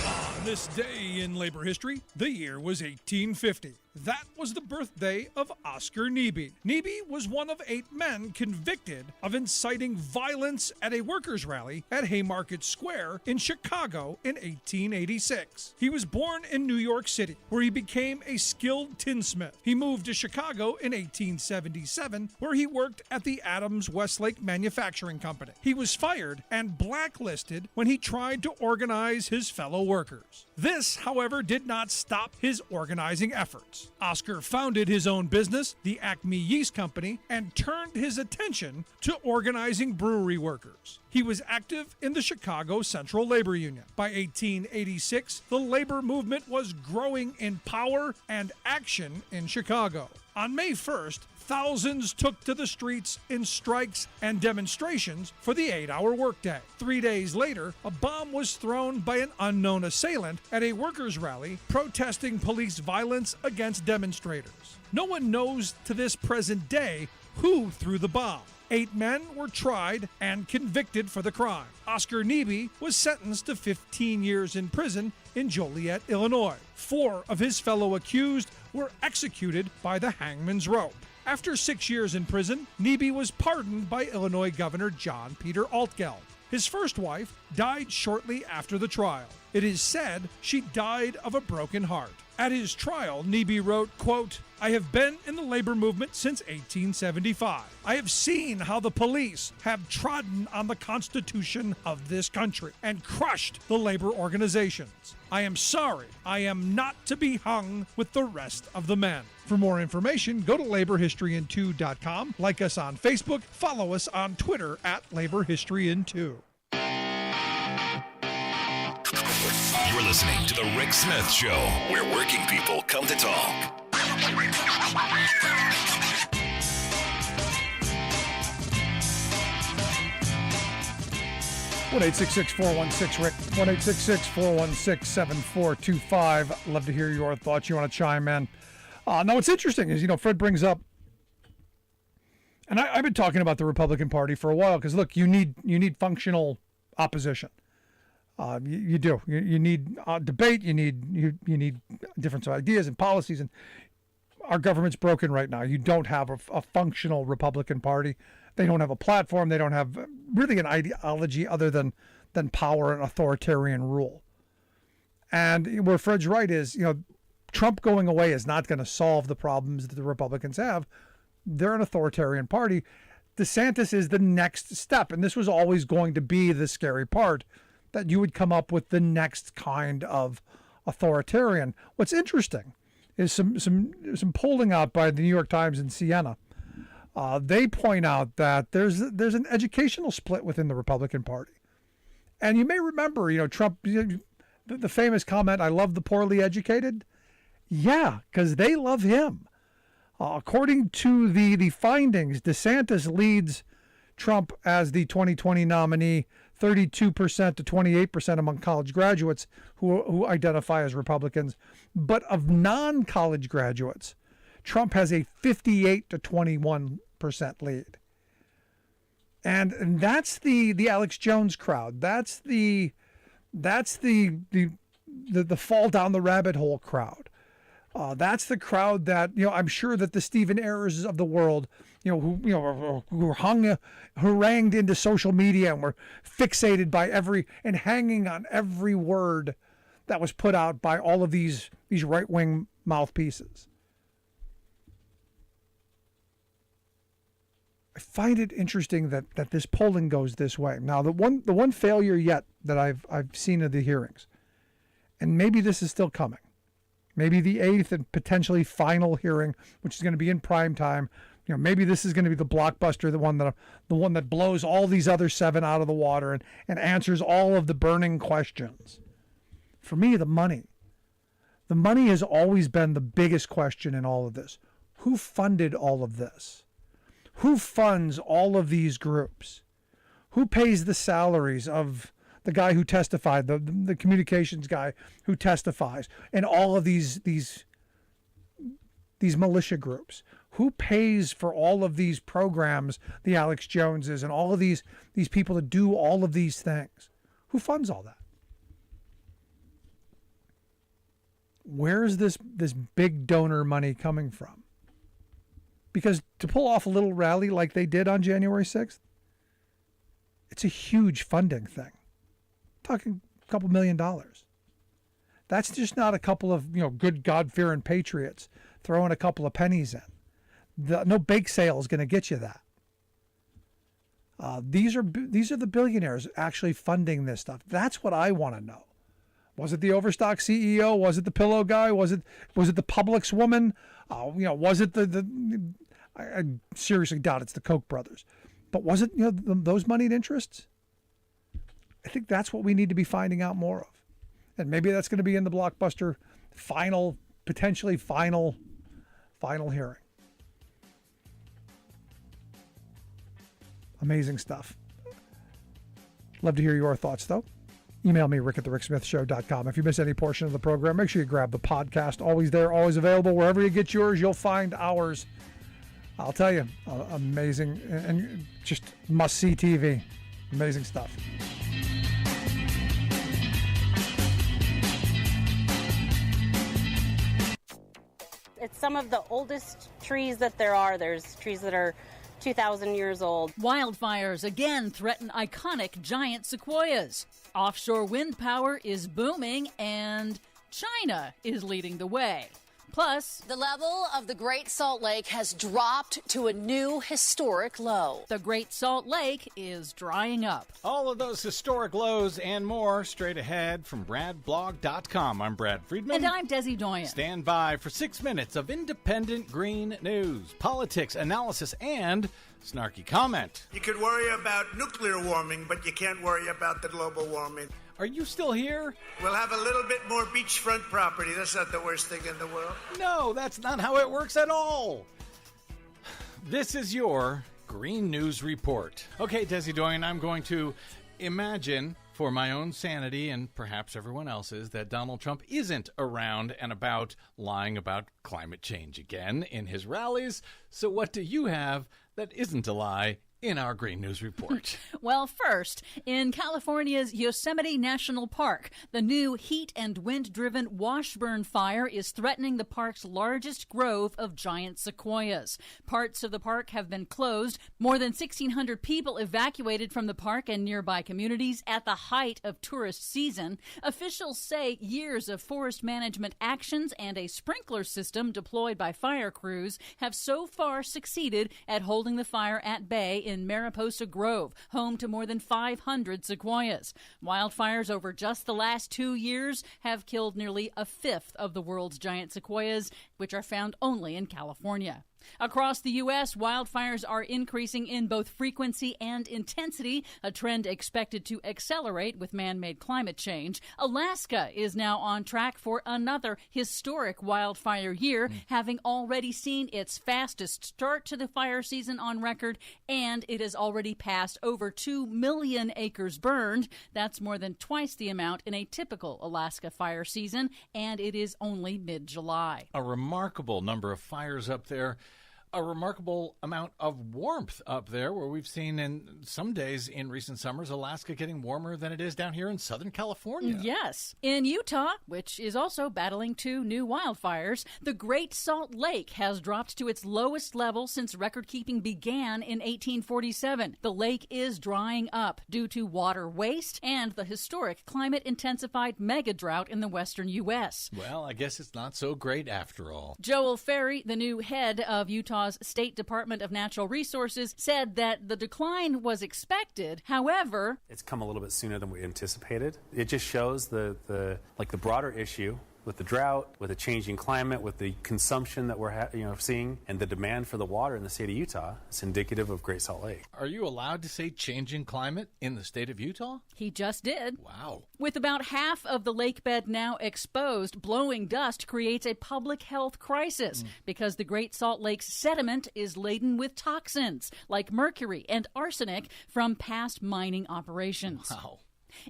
On this day in labor history, the year was 1850. That was the birthday of Oscar Neebe. Neebe was one of 8 men convicted of inciting violence at a workers' rally at Haymarket Square in Chicago in 1886. He was born in New York City, where he became a skilled tinsmith. He moved to Chicago in 1877, where he worked at the Adams Westlake Manufacturing Company. He was fired and blacklisted when he tried to organize his fellow workers. This, however, did not stop his organizing efforts. Oscar founded his own business, the Acme Yeast Company, and turned his attention to organizing brewery workers. He was active in the Chicago Central Labor Union. By 1886, the labor movement was growing in power and action in Chicago. On May 1st, thousands took to the streets in strikes and demonstrations for the 8-hour workday. 3 days later, a bomb was thrown by an unknown assailant at a workers' rally protesting police violence against demonstrators. No one knows to this present day who threw the bomb. 8 men were tried and convicted for the crime. Oscar Neebe was sentenced to 15 years in prison in Joliet, Illinois. 4 of his fellow accused were executed by the hangman's rope. After 6 years in prison, Neebe was pardoned by Illinois Governor John Peter Altgeld. His first wife died shortly after the trial. It is said she died of a broken heart. At his trial, Nebe wrote, quote, "I have been in the labor movement since 1875. I have seen how the police have trodden on the Constitution of this country and crushed the labor organizations. I am sorry I am not to be hung with the rest of the men." For more information, go to laborhistoryin2.com, like us on Facebook, follow us on Twitter at laborhistoryin2. You're listening to The Rick Smith Show, where working people come to talk. 1-866-416-RICK, 1-866-416-7425. Love to hear your thoughts. You want to chime in? Now, what's interesting is, Fred brings up, and I've been talking about the Republican Party for a while, because, look, you need functional opposition. You do. You need debate. You need different ideas and policies, and our government's broken right now. You don't have a functional Republican Party. They don't have a platform. They don't have really an ideology other than power and authoritarian rule. And where Fred's right is, Trump going away is not going to solve the problems that the Republicans have. They're an authoritarian party. DeSantis is the next step, and this was always going to be the scary part, that you would come up with the next kind of authoritarian. What's interesting is some polling out by the New York Times and Siena. They point out that there's an educational split within the Republican Party. And you may remember, Trump, the famous comment, "I love the poorly educated." Yeah, because they love him. According to the findings, DeSantis leads Trump as the 2020 nominee, 32% to 28% among college graduates who identify as Republicans. But of non-college graduates, Trump has a 58 to 21% lead. And that's the Alex Jones crowd. That's the fall down the rabbit hole crowd. That's the crowd that, I'm sure that the Stephen Ayers of the world, who were harangued into social media and were fixated by and hanging on every word that was put out by all of these right-wing mouthpieces. I find it interesting that this polling goes this way. Now, the one failure yet that I've seen of the hearings, and maybe this is still coming, maybe the 8th and potentially final hearing, which is going to be in prime time. Maybe this is going to be the blockbuster, the one that blows all these other 7 out of the water and answers all of the burning questions. For me, the money. The money has always been the biggest question in all of this. Who funded all of this? Who funds all of these groups? Who pays the salaries of the guy who testified, the communications guy who testifies, and all of these militia groups? Who pays for all of these programs, the Alex Joneses, and all of these people to do all of these things? Who funds all that? Where's this big donor money coming from? Because to pull off a little rally like they did on January 6th, it's a huge funding thing. Talking a couple $1 million. That's just not a couple of good God-fearing patriots throwing a couple of pennies in. No bake sale is going to get you that. These are the billionaires actually funding this stuff. That's what I want to know. Was it the Overstock CEO? Was it the pillow guy? Was it the Publix woman? Was it I seriously doubt it's the Koch brothers. But was it those moneyed interests? I think that's what we need to be finding out more of. And maybe that's going to be in the blockbuster potentially final hearing. Amazing stuff. Love to hear your thoughts, though. Email me, rick@thericksmithshow.com. If you miss any portion of the program, make sure you grab the podcast. Always there, always available. Wherever you get yours, you'll find ours. I'll tell you, amazing and just must-see TV. Amazing stuff. It's some of the oldest trees that there are. There's trees that are 2,000 years old. Wildfires again threaten iconic giant sequoias. Offshore wind power is booming, and China is leading the way. Plus, the level of the Great Salt Lake has dropped to a new historic low. The Great Salt Lake is drying up. All of those historic lows and more straight ahead from BradBlog.com. I'm Brad Friedman. And I'm Desi Doyen. Stand by for 6 minutes of independent green news, politics, analysis, and snarky comment. You could worry about nuclear warming, but you can't worry about the global warming. Are you still here? We'll have a little bit more beachfront property. That's not the worst thing in the world. No, that's not how it works at all. This is your Green News Report. Okay, Desi Doyen, I'm going to imagine, for my own sanity and perhaps everyone else's, that Donald Trump isn't around and about lying about climate change again in his rallies. So what do you have that isn't a lie in our Green News Report? Well, first, in California's Yosemite National Park, the new heat and wind-driven Washburn Fire is threatening the park's largest grove of giant sequoias. Parts of the park have been closed. More than 1,600 people evacuated from the park and nearby communities at the height of tourist season. Officials say years of forest management actions and a sprinkler system deployed by fire crews have so far succeeded at holding the fire at bay in Mariposa Grove, home to more than 500 sequoias. Wildfires over just the last 2 years have killed nearly a fifth of the world's giant sequoias, which are found only in California. Across the U.S., wildfires are increasing in both frequency and intensity, a trend expected to accelerate with man-made climate change. Alaska is now on track for another historic wildfire year, having already seen its fastest start to the fire season on record, and it has already passed over 2 million acres burned. That's more than twice the amount in a typical Alaska fire season, and it is only mid-July. A remarkable number of fires up there. A remarkable amount of warmth up there, where we've seen in some days in recent summers Alaska getting warmer than it is down here in Southern California. Yes. In Utah, which is also battling 2 new wildfires, the Great Salt Lake has dropped to its lowest level since record-keeping began in 1847. The lake is drying up due to water waste and the historic climate-intensified mega drought in the western U.S. Well, I guess it's not so great after all. Joel Ferry, the new head of Utah's State Department of Natural Resources, said that the decline was expected. However, it's come a little bit sooner than we anticipated. It just shows the broader issue with the drought, with the changing climate, with the consumption that we're seeing, and the demand for the water in the state of Utah. It's indicative of Great Salt Lake. Are you allowed to say changing climate in the state of Utah? He just did. Wow. With about half of the lake bed now exposed, blowing dust creates a public health crisis because the Great Salt Lake's sediment is laden with toxins like mercury and arsenic from past mining operations. Wow.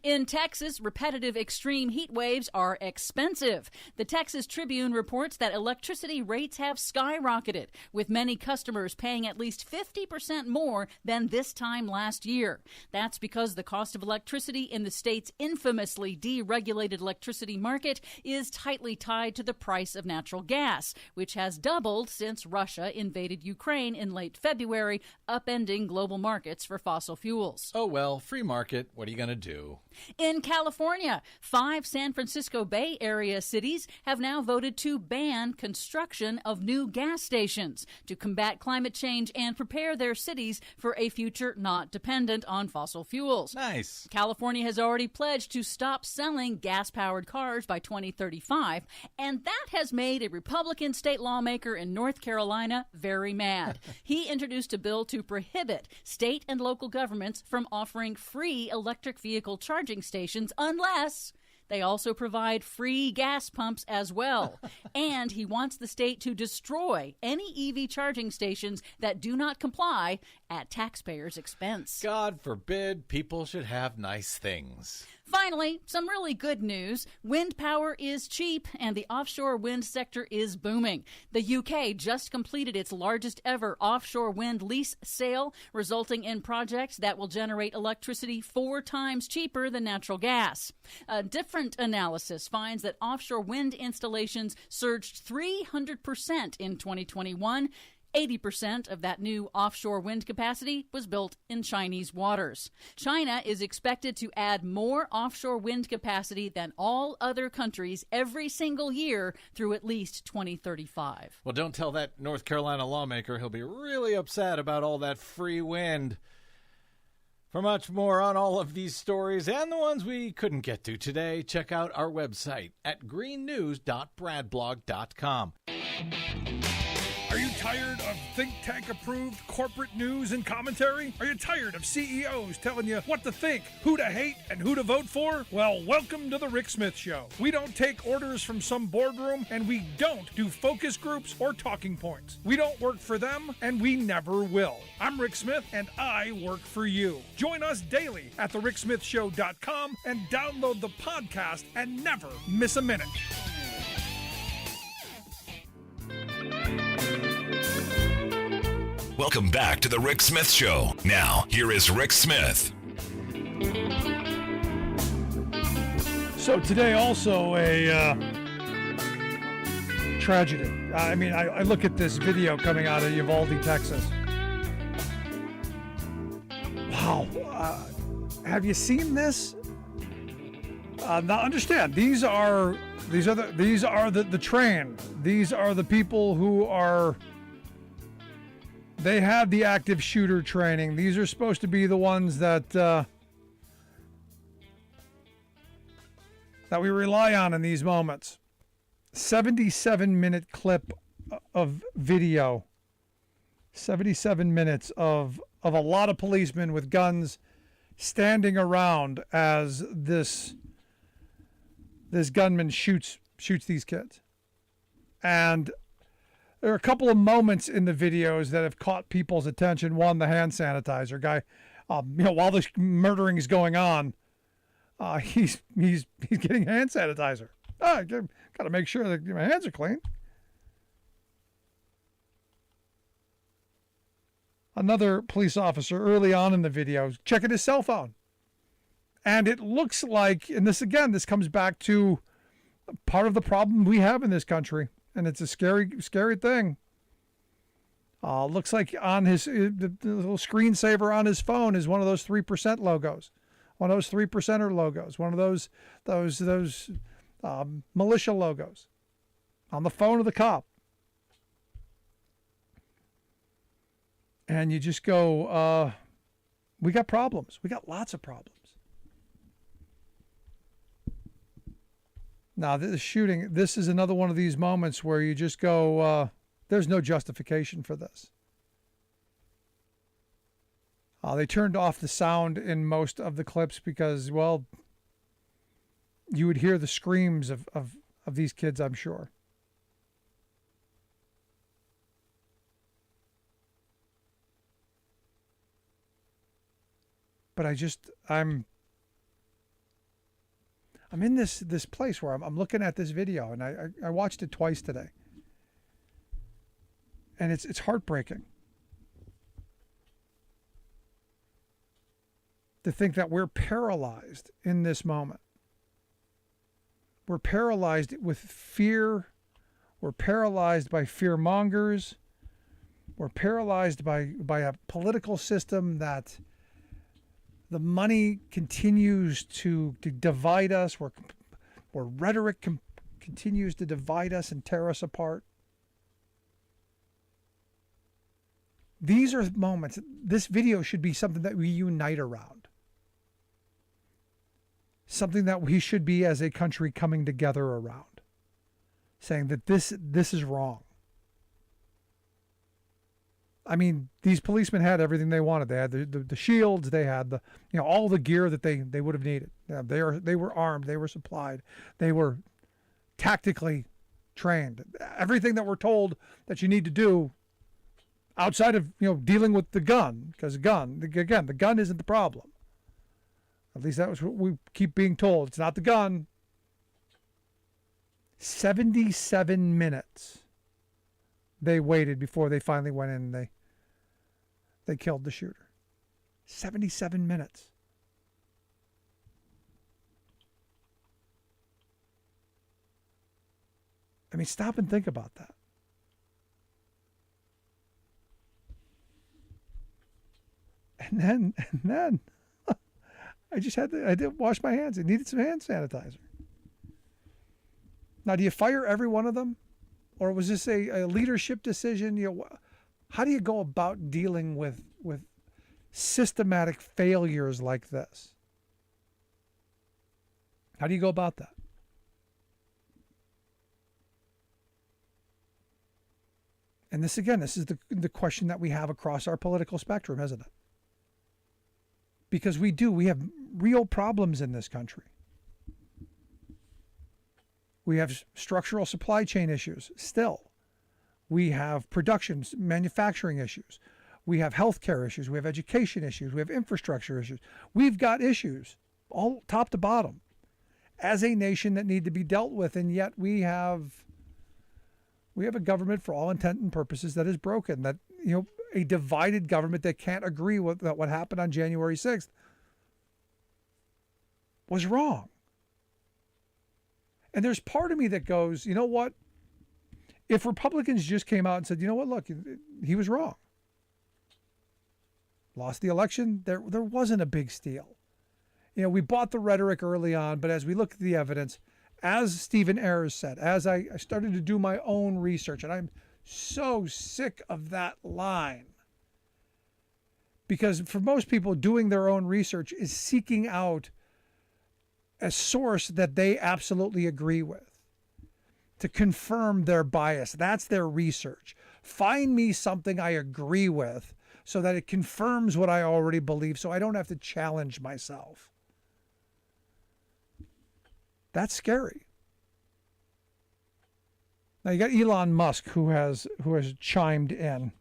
In Texas, repetitive extreme heat waves are expensive. The Texas Tribune reports that electricity rates have skyrocketed, with many customers paying at least 50% more than this time last year. That's because the cost of electricity in the state's infamously deregulated electricity market is tightly tied to the price of natural gas, which has doubled since Russia invaded Ukraine in late February, upending global markets for fossil fuels. Oh, well, free market. What are you going to do? In California, 5 San Francisco Bay Area cities have now voted to ban construction of new gas stations to combat climate change and prepare their cities for a future not dependent on fossil fuels. Nice. California has already pledged to stop selling gas-powered cars by 2035, and that has made a Republican state lawmaker in North Carolina very mad. He introduced a bill to prohibit state and local governments from offering free electric vehicle charging stations unless they also provide free gas pumps as well. And he wants the state to destroy any EV charging stations that do not comply at taxpayers' expense. God forbid people should have nice things. Finally, some really good news. Wind power is cheap and the offshore wind sector is booming. The UK just completed its largest ever offshore wind lease sale, resulting in projects that will generate electricity 4 times cheaper than natural gas. A different analysis finds that offshore wind installations surged 300% in 2021. 80% of that new offshore wind capacity was built in Chinese waters. China is expected to add more offshore wind capacity than all other countries every single year through at least 2035. Well, don't tell that North Carolina lawmaker. He'll be really upset about all that free wind. For much more on all of these stories and the ones we couldn't get to today, check out our website at greennews.bradblog.com. Are you tired of think tank approved corporate news and commentary? Are you tired of CEOs telling you what to think, who to hate, and who to vote for? Well, welcome to the Rick Smith Show. We don't take orders from some boardroom, and we don't do focus groups or talking points. We don't work for them, and we never will. I'm Rick Smith, and I work for you. Join us daily at thericksmithshow.com and download the podcast and never miss a minute. Welcome back to the Rick Smith Show. Now, here is Rick Smith. So today also a tragedy. I look at this video coming out of Uvalde, Texas. Wow. Have you seen this? Now understand, these are the trained. These are the people who are. They have the active shooter training. These are supposed to be the ones that we rely on in these moments. 77-minute clip of video. 77 minutes of a lot of policemen with guns standing around as this gunman shoots these kids. And there are a couple of moments in the videos that have caught people's attention. One, the hand sanitizer guy, while this murdering is going on, he's getting hand sanitizer. Got to make sure that my hands are clean. Another police officer early on in the video checking his cell phone, and it looks like, and this comes back to part of the problem we have in this country. And it's a scary, scary thing. Looks like on the little screensaver on his phone is one of those 3% logos, one of those 3%er logos, one of those militia logos on the phone of the cop. And you just go, we got problems. We got lots of problems. Now, this shooting, this is another one of these moments where you just go, there's no justification for this. They turned off the sound in most of the clips because, well, you would hear the screams of these kids, I'm sure. But I'm in this place where I'm looking at this video, and I watched it twice today. And it's heartbreaking to think that we're paralyzed in this moment. We're paralyzed with fear. We're paralyzed by fear mongers. We're paralyzed by a political system that the money continues to divide us, where rhetoric continues to divide us and tear us apart. These are moments. This video should be something that we unite around. Something that we should be as a country coming together around. Saying that this is wrong. I mean, these policemen had everything they wanted. They had the shields. They had all the gear that they would have needed. They were armed. They were supplied. They were tactically trained. Everything that we're told that you need to do outside of dealing with the gun, because the gun isn't the problem. At least that was what we keep being told. It's not the gun. 77 minutes they waited before they finally went in and they killed the shooter. 77 minutes. I mean, stop and think about that. And then I didn't wash my hands. I needed some hand sanitizer. Now, do you fire every one of them? Or was this a leadership decision? How do you go about dealing with systematic failures like this? How do you go about that? And this is the question that we have across our political spectrum, isn't it? Because we have real problems in this country. We have structural supply chain issues still. We have production, manufacturing issues. We have healthcare issues. We have education issues. We have infrastructure issues. We've got issues, all top to bottom, as a nation that need to be dealt with. And yet we have a government, for all intent and purposes, that is broken. That, a divided government that can't agree with that what happened on January 6th was wrong. And there's part of me that goes, you know what? If Republicans just came out and said, you know what, look, he was wrong. Lost the election, there wasn't a big steal. We bought the rhetoric early on, but as we look at the evidence, as Stephen Ayers said, as I started to do my own research, and I'm so sick of that line. Because for most people, doing their own research is seeking out a source that they absolutely agree with to confirm their bias. That's their research. Find me something I agree with so that it confirms what I already believe, so I don't have to challenge myself. That's scary. Now you got Elon Musk who has chimed in.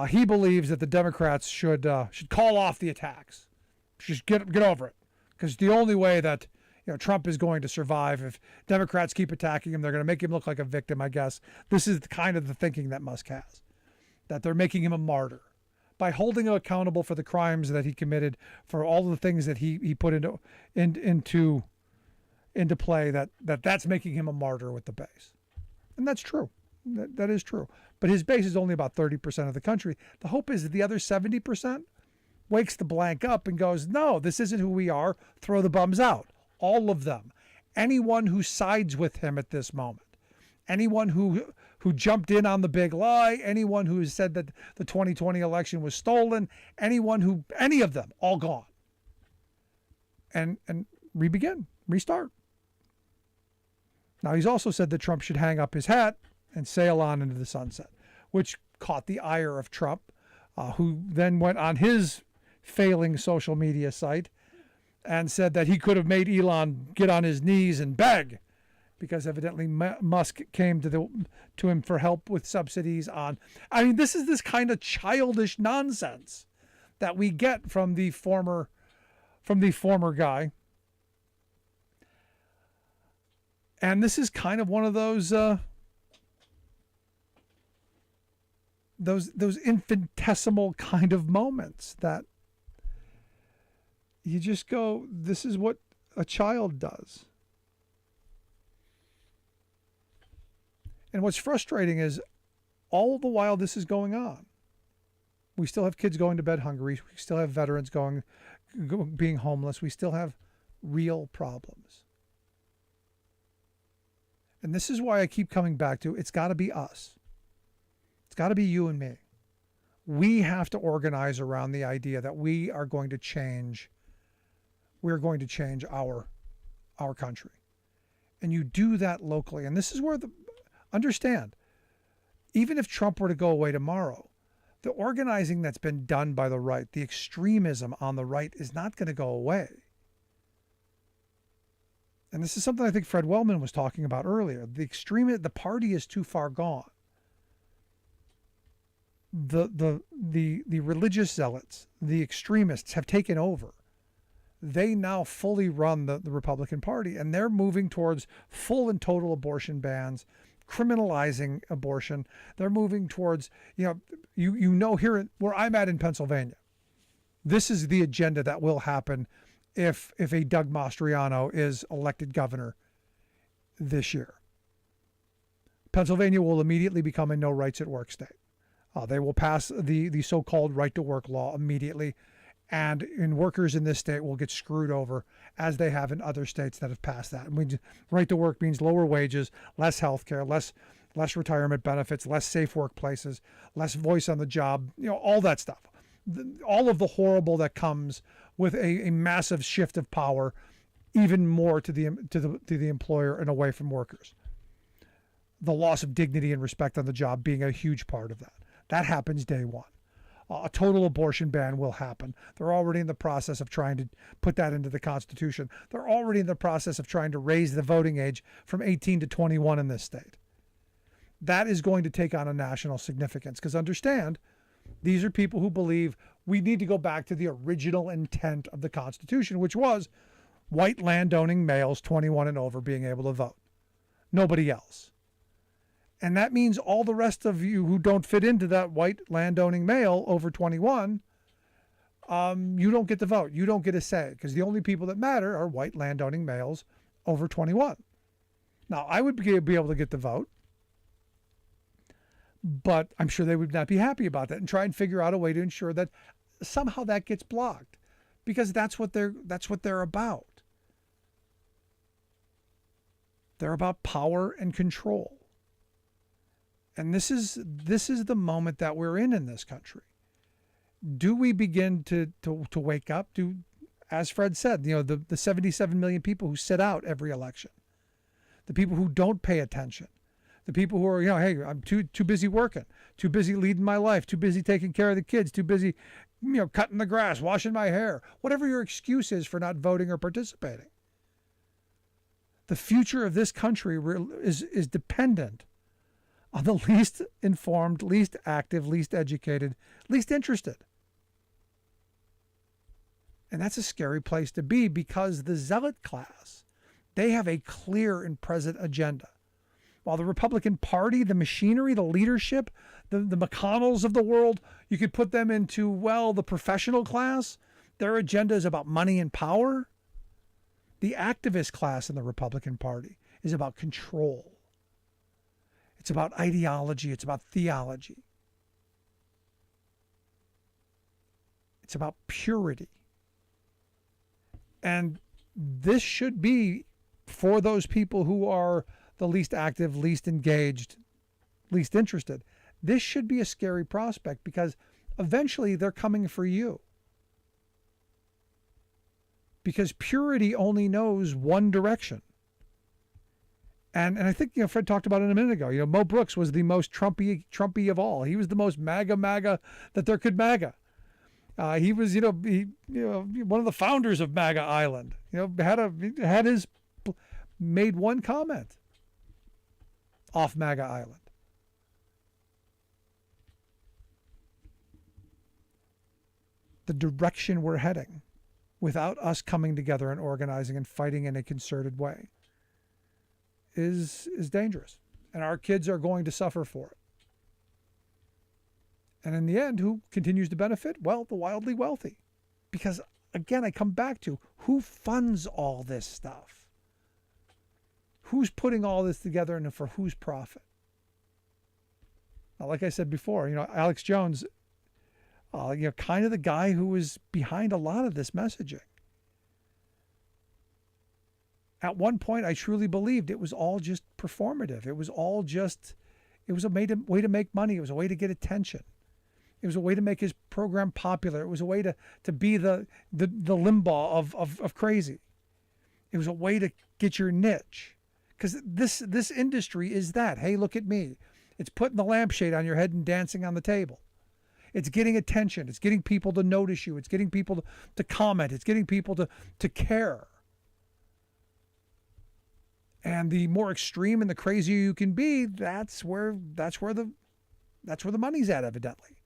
He believes that the Democrats should call off the attacks. Just get over it. Because the only way that Trump is going to survive, if Democrats keep attacking him, they're going to make him look like a victim, I guess. This is kind of the thinking that Musk has, that they're making him a martyr by holding him accountable for the crimes that he committed, for all the things that he put into play, that's making him a martyr with the base. And that's true. That is true. But his base is only about 30% of the country. The hope is that the other 70% wakes the blank up and goes, no, this isn't who we are. Throw the bums out. All of them. Anyone who sides with him at this moment. Anyone who jumped in on the big lie. Anyone who said that the 2020 election was stolen. Any of them, all gone. And restart. Now, he's also said that Trump should hang up his hat and sail on into the sunset, which caught the ire of Trump, who then went on his failing social media site and said that he could have made Elon get on his knees and beg, because evidently Musk came to him for help with subsidies on. I mean, this is this kind of childish nonsense that we get from the former guy. And this is kind of one of those infinitesimal kind of moments that you just go, this is what a child does. And what's frustrating is all the while this is going on, we still have kids going to bed hungry. We still have veterans being homeless. We still have real problems. And this is why I keep coming back to, it's got to be us. It's got to be you and me. We have to organize around the idea that we are going to change. We're going to change our country. And you do that locally. And this is where understand, even if Trump were to go away tomorrow, the organizing that's been done by the right, the extremism on the right, is not going to go away. And this is something I think Fred Wellman was talking about earlier. The party is too far gone. The religious zealots, the extremists have taken over. They now fully run the Republican Party, and they're moving towards full and total abortion bans, criminalizing abortion. They're moving towards, here where I'm at in Pennsylvania, this is the agenda that will happen if a Doug Mastriano is elected governor this year. Pennsylvania will immediately become a no rights at work state. They will pass the so-called right-to-work law immediately, and workers in this state will get screwed over as they have in other states that have passed that. Right-to-work means lower wages, less health care, less retirement benefits, less safe workplaces, less voice on the job, all that stuff. All of the horrible that comes with a massive shift of power, even more to the employer and away from workers. The loss of dignity and respect on the job being a huge part of that. That happens day one. A total abortion ban will happen. They're already in the process of trying to put that into the Constitution. They're already in the process of trying to raise the voting age from 18 to 21 in this state. That is going to take on a national significance, because understand, these are people who believe we need to go back to the original intent of the Constitution, which was white landowning males 21 and over being able to vote. Nobody else. And that means all the rest of you who don't fit into that white landowning male over 21, you don't get to vote. You don't get a say, because the only people that matter are white landowning males over 21. Now, I would be able to get the vote, but I'm sure they would not be happy about that and try and figure out a way to ensure that somehow that gets blocked, because that's what they're about. They're about power and control. And this is the moment that we're in this country. Do we begin to wake up? As Fred said, the 77 million people who sit out every election, the people who don't pay attention, the people who are, hey, I'm too busy working, too busy leading my life, too busy taking care of the kids, too busy, cutting the grass, washing my hair, whatever your excuse is for not voting or participating. The future of this country is dependent on the least informed, least active, least educated, least interested. And that's a scary place to be, because the zealot class, they have a clear and present agenda. While the Republican Party, the machinery, the leadership, the McConnells of the world, you could put them into, the professional class. Their agenda is about money and power. The activist class in the Republican Party is about control. It's about ideology. It's about theology. It's about purity. And this should be for those people who are the least active, least engaged, least interested. This should be a scary prospect, because eventually they're coming for you. Because purity only knows one direction. And I think, Fred talked about it a minute ago. Mo Brooks was the most Trumpy of all. He was the most MAGA that there could MAGA. He was, one of the founders of MAGA Island. Made one comment off MAGA Island. The direction we're heading, without us coming together and organizing and fighting in a concerted way, is dangerous. And our kids are going to suffer for it. And in the end, who continues to benefit? Well, the wildly wealthy. Because, again, I come back to, who funds all this stuff? Who's putting all this together, and for whose profit? Now, like I said before, Alex Jones, kind of the guy who was behind a lot of this messaging. At one point, I truly believed it was all just performative. It was a way to make money. It was a way to get attention. It was a way to make his program popular. It was a way to be the Limbaugh of crazy. It was a way to get your niche. Because this industry is that. Hey, look at me. It's putting the lampshade on your head and dancing on the table. It's getting attention. It's getting people to notice you. It's getting people to comment. It's getting people to care. And the more extreme and the crazier you can be, that's where the money's at, evidently.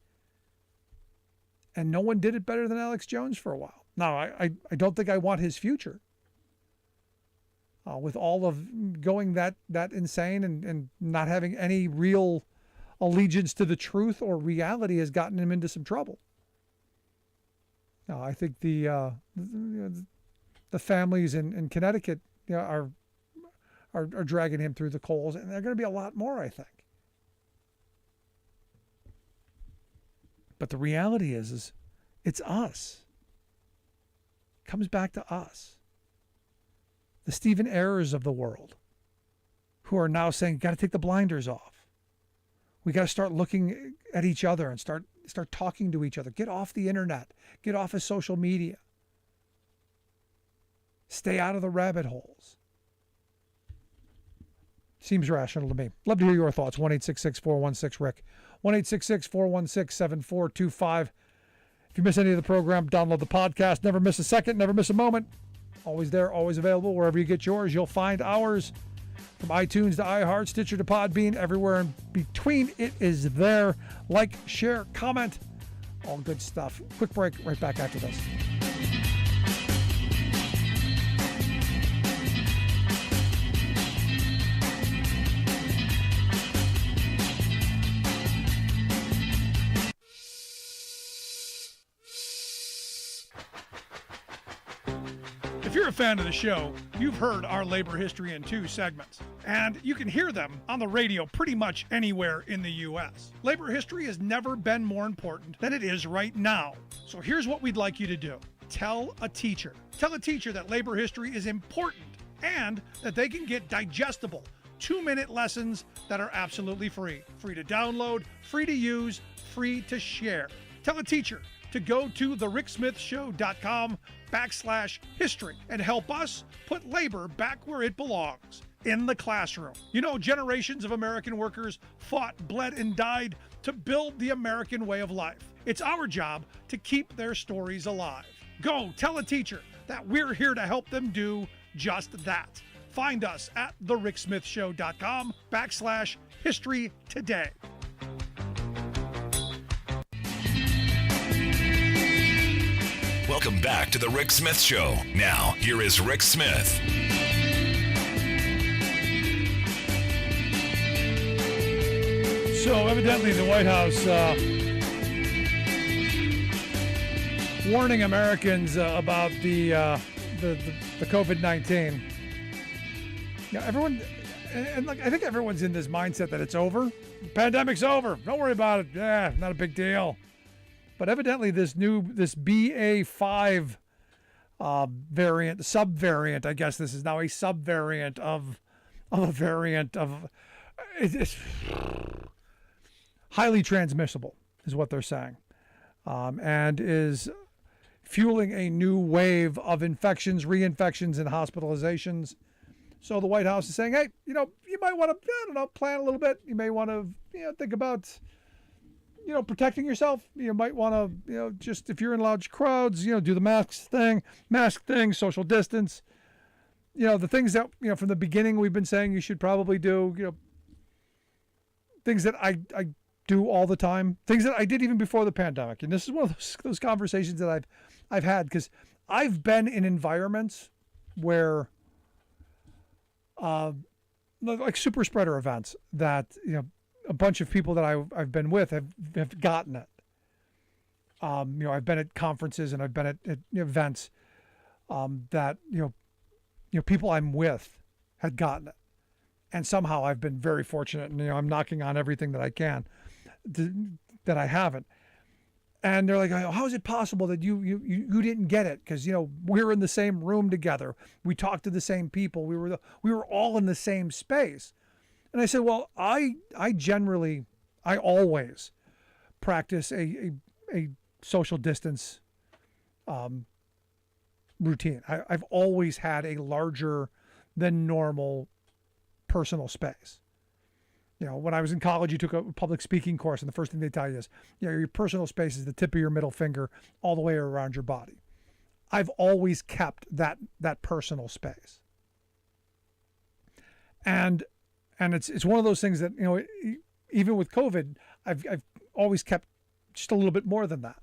And no one did it better than Alex Jones for a while. Now, I don't think I want his future. With all of going that insane and not having any real allegiance to the truth or reality has gotten him into some trouble. I think the families in Connecticut are dragging him through the coals, and there are going to be a lot more, I think. But the reality is it's us. It comes back to us. The Stephen Ayers of the world, who are now saying, got to take the blinders off. We got to start looking at each other and start talking to each other. Get off the internet. Get off of social media. Stay out of the rabbit holes. Seems rational to me. Love to hear your thoughts. 1-866-416-RICK. 1-866-416-7425. If you miss any of the program, download the podcast. Never miss a second, never miss a moment. Always there, always available. Wherever you get yours, you'll find ours. From iTunes to iHeart, Stitcher to Podbean, everywhere in between, it is there. Like, share, comment, all good stuff. Quick break, right back after this. If you're a fan of the show, you've heard our labor history in 2 segments, and you can hear them on the radio pretty much anywhere in the U.S. Labor history has never been more important than it is right now. So here's what we'd like you to do. Tell a teacher. Tell a teacher that labor history is important and that they can get digestible 2-minute lessons that are absolutely free. Free to download, free to use, free to share. Tell a teacher to go to thericksmithshow.com/history and help us put labor back where it belongs, in the classroom. You know, generations of American workers fought, bled, and died to build the American way of life. It's our job to keep their stories alive. Go tell a teacher that we're here to help them do just that. Find us at thericksmithshow.com/history today. Welcome back to the Rick Smith Show. Now, here is Rick Smith. So evidently the White House warning Americans about the COVID-19. Yeah, everyone, and like I think everyone's in this mindset that it's over. The pandemic's over. Don't worry about it. Yeah, not a big deal. But evidently this BA.5 variant, subvariant, I guess this is now a subvariant of a variant of, it's highly transmissible is what they're saying, and is fueling a new wave of infections, reinfections, and hospitalizations. So the White House is saying, hey, you might want to, plan a little bit. You may want to, think about, protecting yourself. You might want to, just if you're in large crowds, do the mask thing, social distance. The things that, from the beginning we've been saying you should probably do, things that I do all the time, things that I did even before the pandemic. And this is one of those conversations that I've had because I've been in environments where, like super spreader events that, a bunch of people that I've been with have gotten it. I've been at conferences and I've been at events that, people I'm with had gotten it. And somehow I've been very fortunate and, I'm knocking on everything that I can that I haven't. And they're like, how is it possible that you didn't get it? Because, we're in the same room together. We talked to the same people. We were all in the same space. And I said, well, I always practice a social distance routine. I've always had a larger than normal personal space. When I was in college, you took a public speaking course, and the first thing they tell you is, your personal space is the tip of your middle finger all the way around your body. I've always kept that personal space. And it's one of those things that, even with COVID, I've always kept just a little bit more than that.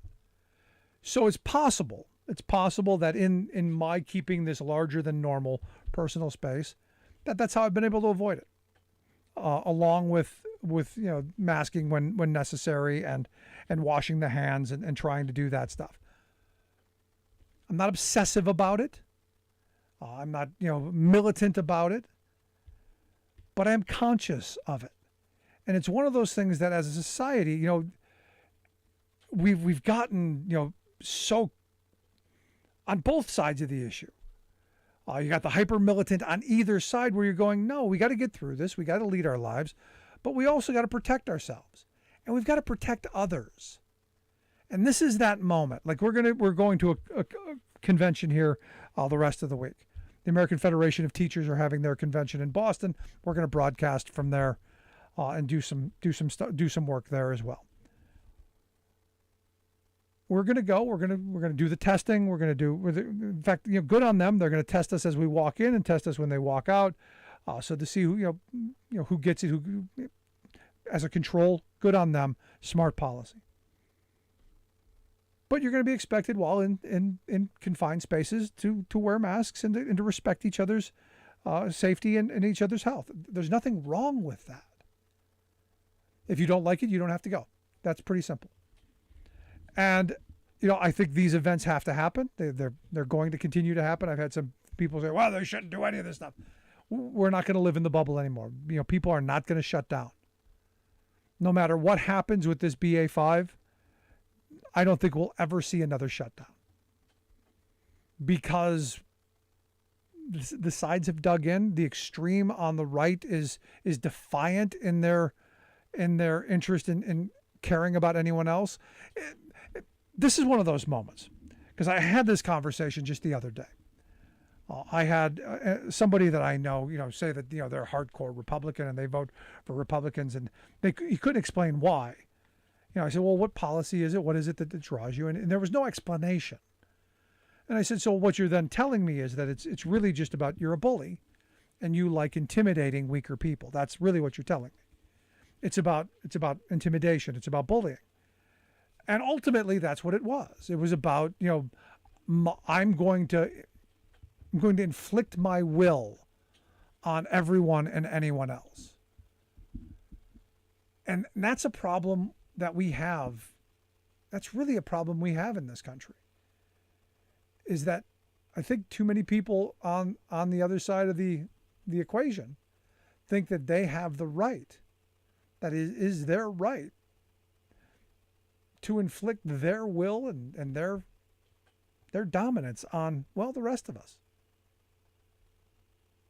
So it's possible that in my keeping this larger than normal personal space, that's how I've been able to avoid it. Along with masking when necessary and washing the hands and trying to do that stuff. I'm not obsessive about it. I'm not militant about it. But I am conscious of it. And it's one of those things that as a society, we've gotten, so on both sides of the issue. You got the hyper militant on either side where you're going, no, we got to get through this. We got to lead our lives, but we also got to protect ourselves, and we've got to protect others. And this is that moment. Like we're going to a convention here the rest of the week. The American Federation of Teachers are having their convention in Boston. We're going to broadcast from there and do some work there as well. We're going to go. We're going to do the testing. We're going to do. In fact, good on them. They're going to test us as we walk in and test us when they walk out. So to see who who gets it, who as a control. Good on them. Smart policy. But you're going to be expected while in confined spaces to wear masks and to respect each other's safety and each other's health. There's nothing wrong with that. If you don't like it, you don't have to go. That's pretty simple. And, I think these events have to happen. They're going to continue to happen. I've had some people say, well, they shouldn't do any of this stuff. We're not going to live in the bubble anymore. People are not going to shut down. No matter what happens with this BA5, I don't think we'll ever see another shutdown. Because the sides have dug in. The extreme on the right is defiant in their interest in caring about anyone else. This is one of those moments, because I had this conversation just the other day. I had somebody that I know, say that they're hardcore Republican and they vote for Republicans, and he couldn't explain why. I said, well, what policy is it? What is it that draws you? And there was no explanation. And I said, so what you're then telling me is that it's really just about you're a bully, and you like intimidating weaker people. That's really what you're telling me. It's about intimidation. It's about bullying. And ultimately, that's what it was. It was about, I'm going to inflict my will on everyone and anyone else. And that's a problem that we have. That's really a problem we have in this country. Is that I think too many people on the other side of the equation think that they have the right, that is their right, to inflict their will and their dominance on, well, the rest of us.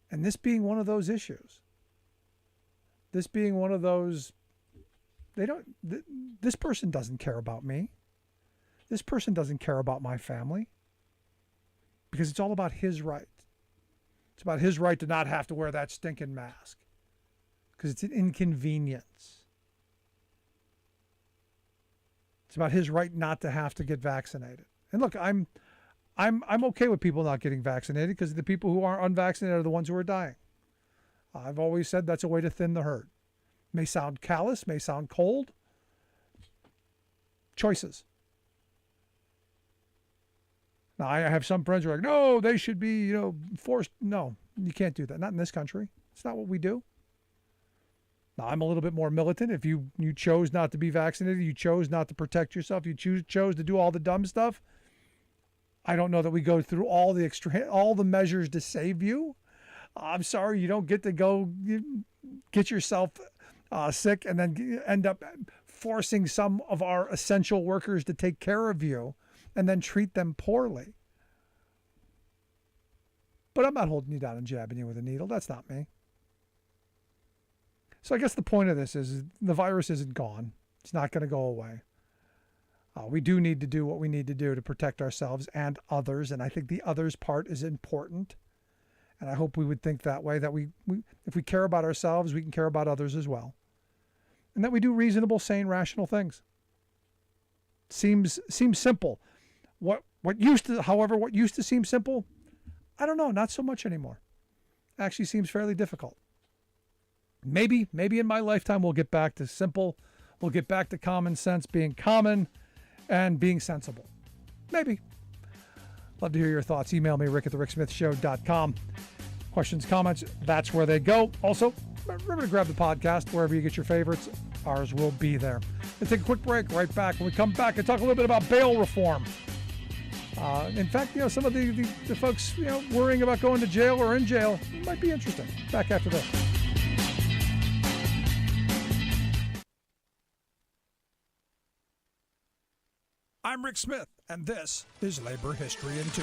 And this being one of those issues, this being one of those, this person doesn't care about me. This person doesn't care about my family, because it's all about his right. It's about his right to not have to wear that stinking mask, because it's an inconvenience. It's about his right not to have to get vaccinated. And look, I'm okay with people not getting vaccinated, because the people who are unvaccinated are the ones who are dying. I've always said that's a way to thin the herd. May sound callous, may sound cold. Choices. Now, I have some friends who are like, no, they should be, forced. No, you can't do that. Not in this country. It's not what we do. Now, I'm a little bit more militant. If you chose not to be vaccinated, you chose not to protect yourself, you chose to do all the dumb stuff, I don't know that we go through all the measures to save you. I'm sorry, you don't get to go get yourself sick and then end up forcing some of our essential workers to take care of you and then treat them poorly. But I'm not holding you down and jabbing you with a needle. That's not me. So I guess the point of this is the virus isn't gone. It's not going to go away. We do need to do what we need to do to protect ourselves and others. And I think the others part is important. And I hope we would think that way, that we if we care about ourselves, we can care about others as well. And that we do reasonable, sane, rational things. Seems simple. What used to seem simple, I don't know, not so much anymore. Actually seems fairly difficult. Maybe in my lifetime we'll get back to simple. We'll get back to common sense being common and being sensible. Maybe. Love to hear your thoughts. Email me, rick@thericksmithshow.com. Questions, comments, that's where they go. Also, remember to grab the podcast wherever you get your favorites. Ours will be there. Let's take a quick break. Right back. When we come back and talk a little bit about bail reform. In fact, some of the folks, worrying about going to jail or in jail might be interesting. Back after this. I'm Rick Smith, and this is Labor History in 2.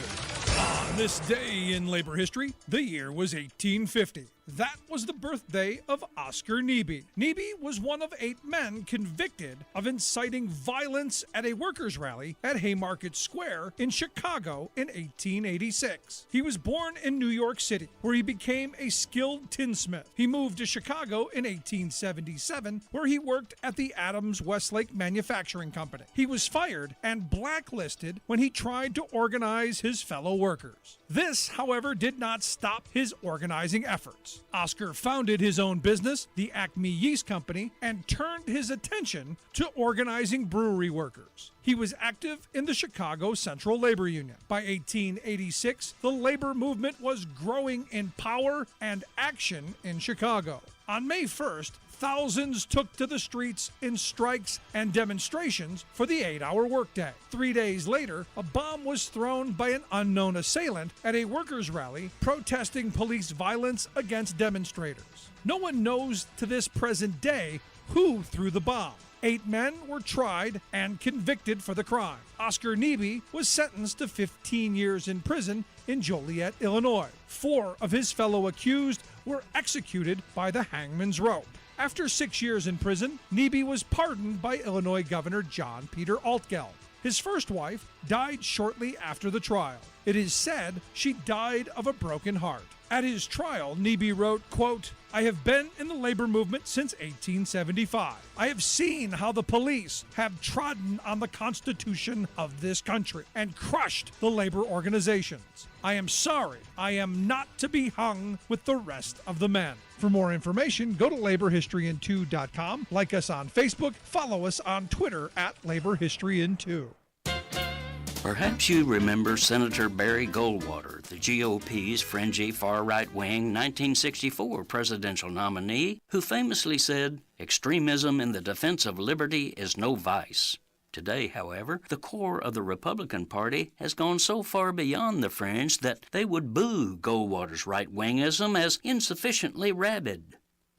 On this day in labor history, the year was 1850. That was the birthday of Oscar Neebe. Neebe was one of 8 men convicted of inciting violence at a workers' rally at Haymarket Square in Chicago in 1886. He was born in New York City, where he became a skilled tinsmith. He moved to Chicago in 1877, where he worked at the Adams Westlake Manufacturing Company. He was fired and blacklisted when he tried to organize his fellow workers. This, however, did not stop his organizing efforts. Oscar founded his own business, the Acme Yeast Company, and turned his attention to organizing brewery workers. He was active in the Chicago Central Labor Union. By 1886, the labor movement was growing in power and action in Chicago. On May 1st, thousands took to the streets in strikes and demonstrations for the 8-hour workday. 3 days later, a bomb was thrown by an unknown assailant at a workers' rally protesting police violence against demonstrators. No one knows to this present day who threw the bomb. 8 men were tried and convicted for the crime. Oscar Neebe was sentenced to 15 years in prison in Joliet, Illinois. 4 of his fellow accused were executed by the hangman's rope. After 6 years in prison, Neebe was pardoned by Illinois Governor John Peter Altgeld. His first wife died shortly after the trial. It is said she died of a broken heart. At his trial, Neebe wrote, quote, "I have been in the labor movement since 1875. I have seen how the police have trodden on the Constitution of this country and crushed the labor organizations. I am sorry I am not to be hung with the rest of the men." For more information, go to laborhistoryin2.com, like us on Facebook, follow us on Twitter at laborhistoryin2. Perhaps you remember Senator Barry Goldwater, the GOP's fringy far-right wing 1964 presidential nominee, who famously said, "Extremism in the defense of liberty is no vice." Today, however, the core of the Republican Party has gone so far beyond the fringe that they would boo Goldwater's right-wingism as insufficiently rabid.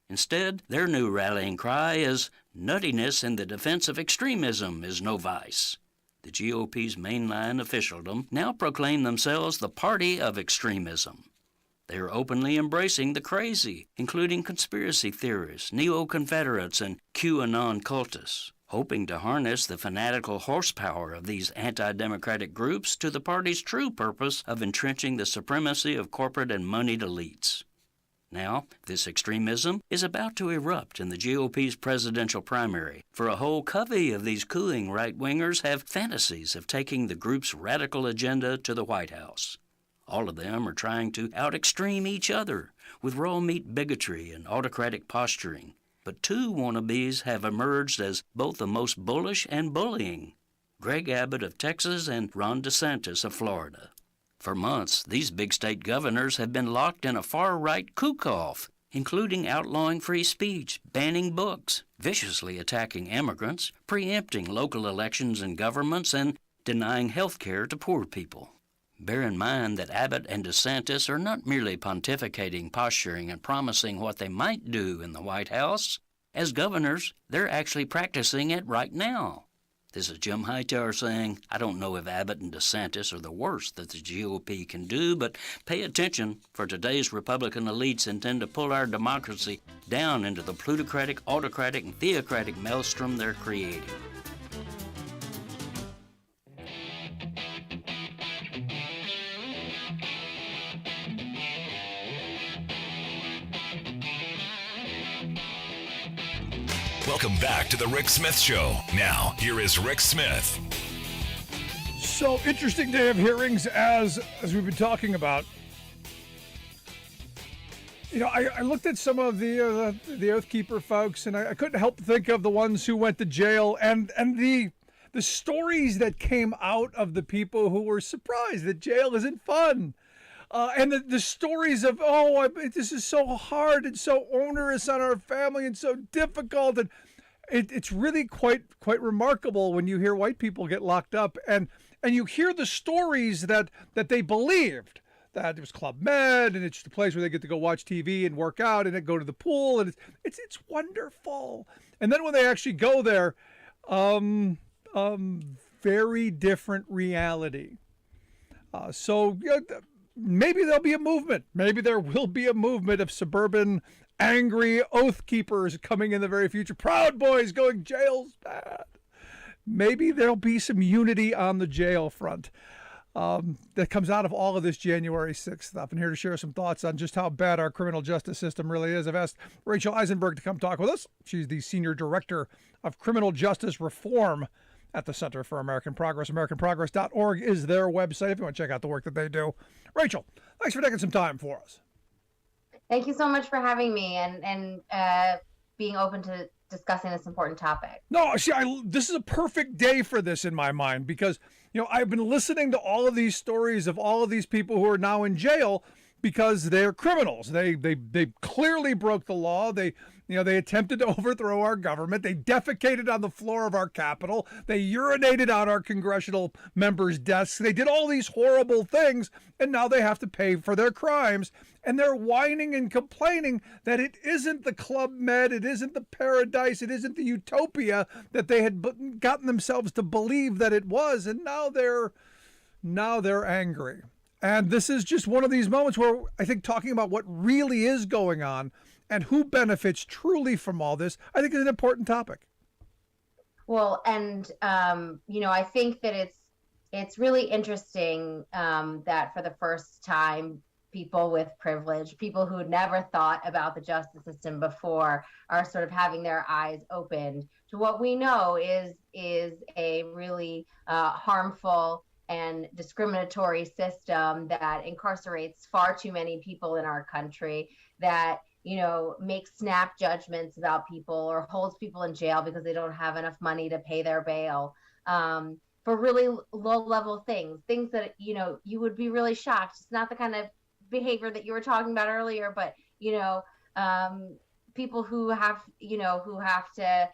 Instead, their new rallying cry is, "Nuttiness in the defense of extremism is no vice." The GOP's mainline officialdom now proclaim themselves the party of extremism. They are openly embracing the crazy, including conspiracy theorists, neo-Confederates, and QAnon cultists, hoping to harness the fanatical horsepower of these anti-democratic groups to the party's true purpose of entrenching the supremacy of corporate and moneyed elites. Now, this extremism is about to erupt in the GOP's presidential primary, for a whole covey of these cooling right-wingers have fantasies of taking the group's radical agenda to the White House. All of them are trying to out-extreme each other with raw-meat bigotry and autocratic posturing. But 2 wannabes have emerged as both the most bullish and bullying: Greg Abbott of Texas and Ron DeSantis of Florida. For months, these big state governors have been locked in a far-right cook-off, including outlawing free speech, banning books, viciously attacking immigrants, preempting local elections and governments, and denying health care to poor people. Bear in mind that Abbott and DeSantis are not merely pontificating, posturing, and promising what they might do in the White House. As governors, they're actually practicing it right now. This is Jim Hightower saying, I don't know if Abbott and DeSantis are the worst that the GOP can do, but pay attention, for today's Republican elites intend to pull our democracy down into the plutocratic, autocratic, and theocratic maelstrom they're creating. Welcome back to the Rick Smith Show. Now, here is Rick Smith. So interesting day of hearings, as we've been talking about. You know, I looked at some of the Oathkeeper folks, and I couldn't help but think of the ones who went to jail, and the stories that came out of the people who were surprised that jail isn't fun. And the stories of, this is so hard and so onerous on our family and so difficult. And it's really quite remarkable when you hear white people get locked up and you hear the stories that they believed, that it was Club Med and it's the place where they get to go watch TV and work out and then go to the pool. And it's wonderful. And then when they actually go there, very very different reality. So maybe there'll be a movement. Maybe there will be a movement of suburban angry oath keepers coming in the very future. Proud Boys going, jail's bad. Maybe there'll be some unity on the jail front that comes out of all of this January 6th stuff. And here to share some thoughts on just how bad our criminal justice system really is, I've asked Rachel Eisenberg to come talk with us. She's the Senior Director of Criminal Justice Reform at the Center for American Progress. AmericanProgress.org is their website if you want to check out the work that they do. Rachel, thanks for taking some time for us. Thank you so much for having me and being open to discussing this important topic. No, see, this is a perfect day for this in my mind because, I've been listening to all of these stories of all of these people who are now in jail because they're criminals. They clearly broke the law. They attempted to overthrow our government. They defecated on the floor of our Capitol. They urinated out our congressional members' desks. They did all these horrible things, and now they have to pay for their crimes. And they're whining and complaining that it isn't the Club Med, it isn't the paradise, it isn't the utopia that they had gotten themselves to believe that it was. And now they're angry. And this is just one of these moments where I think talking about what really is going on and who benefits truly from all this, I think is an important topic. Well, and, I think that it's really interesting that for the first time, people with privilege, people who never thought about the justice system before, are sort of having their eyes opened to what we know is a really harmful and discriminatory system that incarcerates far too many people in our country, that makes snap judgments about people or holds people in jail because they don't have enough money to pay their bail for really low-level things that you would be really shocked. It's not the kind of behavior that you were talking about earlier, but people who have to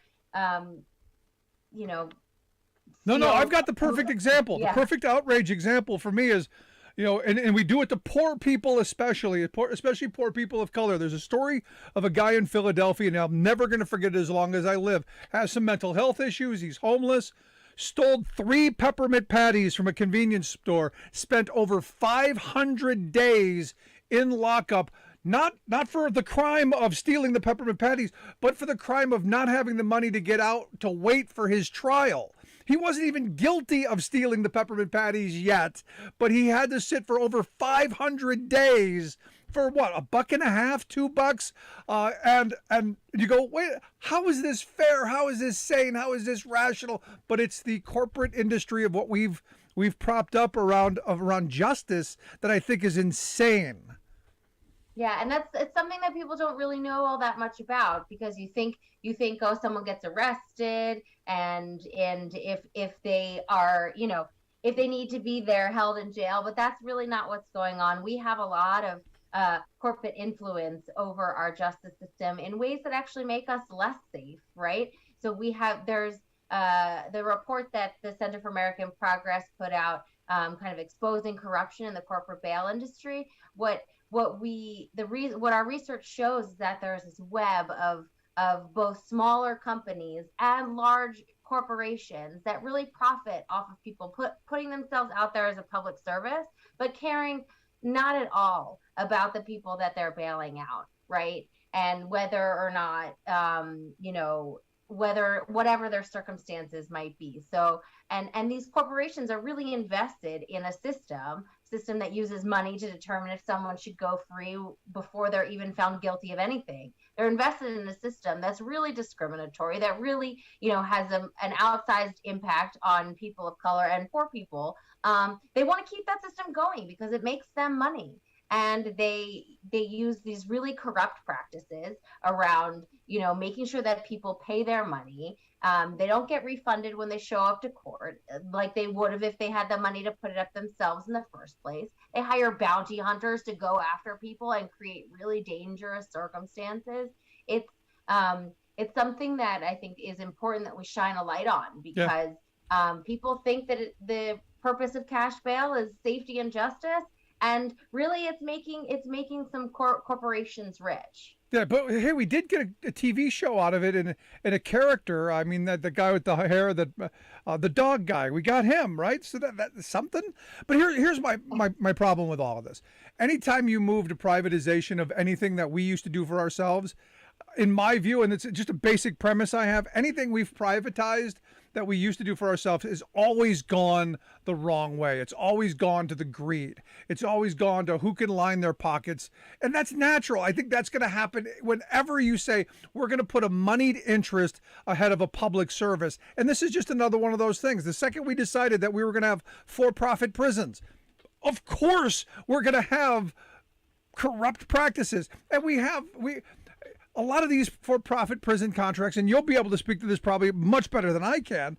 No, I've got the perfect example. Yeah. The perfect outrage example for me is, and we do it to poor people especially poor people of color. There's a story of a guy in Philadelphia, and I'm never going to forget it as long as I live, has some mental health issues, he's homeless, stole 3 peppermint patties from a convenience store, spent over 500 days in lockup, not for the crime of stealing the peppermint patties, but for the crime of not having the money to get out to wait for his trial. He wasn't even guilty of stealing the peppermint patties yet, but he had to sit for over 500 days for what, $1.50, $2? And you go, wait, how is this fair? How is this sane? How is this rational? But it's the corporate industry of what we've propped up around justice that I think is insane. Yeah, and it's something that people don't really know all that much about, because you think oh, someone gets arrested and if they are, if they need to be there, held in jail, but that's really not what's going on. We have a lot of corporate influence over our justice system in ways that actually make us less safe, right? So there's the report that the Center for American Progress put out, kind of exposing corruption in the corporate bail industry. What our research shows is that there's this web of both smaller companies and large corporations that really profit off of people putting themselves out there as a public service, but caring not at all about the people that they're bailing out, right? And whether or not, whatever their circumstances might be. So, and these corporations are really invested in a system that uses money to determine if someone should go free before they're even found guilty of anything. They're invested in a system that's really discriminatory, that really, has an outsized impact on people of color and poor people. They want to keep that system going because it makes them money. And they use these really corrupt practices around, making sure that people pay their money. They don't get refunded when they show up to court like they would have if they had the money to put it up themselves in the first place. They hire bounty hunters to go after people and create really dangerous circumstances. It's something that I think is important that we shine a light on, because people think that the purpose of cash bail is safety and justice. and really it's making some corporations rich. Yeah, but hey, we did get a TV show out of it, and a character. I mean, the guy with the hair, the dog guy. We got him, right? So that's something. But here's my problem with all of this. Anytime you move to privatization of anything that we used to do for ourselves, in my view, and it's just a basic premise I have, anything we've privatized that we used to do for ourselves is always gone the wrong way. It's always gone to the greed. It's always gone to who can line their pockets. And that's natural. I think that's going to happen whenever you say we're going to put a moneyed interest ahead of a public service. And this is just another one of those things. The second we decided that we were going to have for-profit prisons, of course we're going to have corrupt practices. And a lot of these for-profit prison contracts, and you'll be able to speak to this probably much better than I can,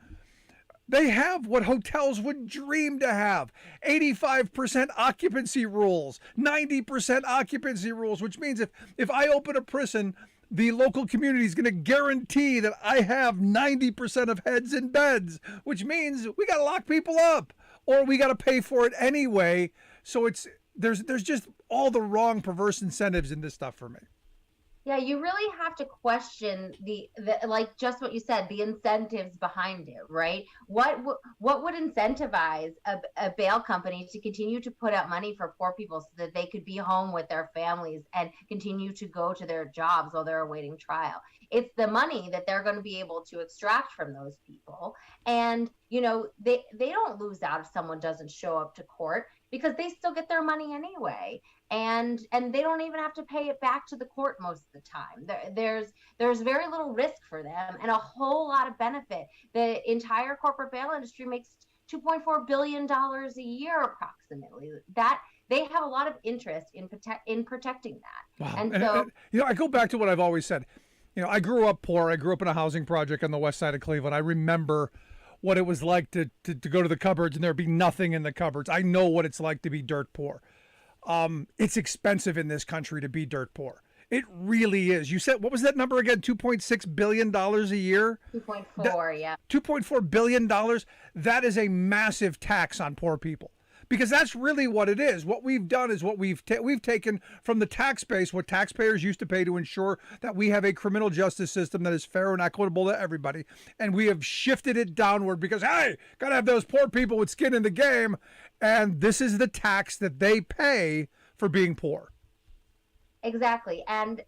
they have what hotels would dream to have: 85% occupancy rules, 90% occupancy rules, which means if I open a prison, the local community is going to guarantee that I have 90% of heads in beds, which means we got to lock people up or we got to pay for it anyway. So there's just all the wrong perverse incentives in this stuff for me. Yeah, you really have to question the like just what you said, the incentives behind it, right? What would incentivize a bail company to continue to put out money for poor people so that they could be home with their families and continue to go to their jobs while they're awaiting trial? It's the money that they're going to be able to extract from those people. And, they don't lose out if someone doesn't show up to court because they still get their money anyway. And they don't even have to pay it back to the court most of the time. There's very little risk for them and a whole lot of benefit. The entire corporate bail industry makes $2.4 billion a year approximately. That they have a lot of interest in protecting that. Wow. And so, I go back to what I've always said. I grew up poor. I grew up in a housing project on the west side of Cleveland. I remember what it was like to go to the cupboards and there'd be nothing in the cupboards. I know what it's like to be dirt poor. It's expensive in this country to be dirt poor. It really is. You said, what was that number again? $2.6 billion a year? 2.4, yeah. $2.4 billion. That is a massive tax on poor people. Because that's really what it is. What we've done is what we've taken from the tax base, what taxpayers used to pay to ensure that we have a criminal justice system that is fair and equitable to everybody, and we have shifted it downward because, hey, got to have those poor people with skin in the game, and this is the tax that they pay for being poor. Exactly. And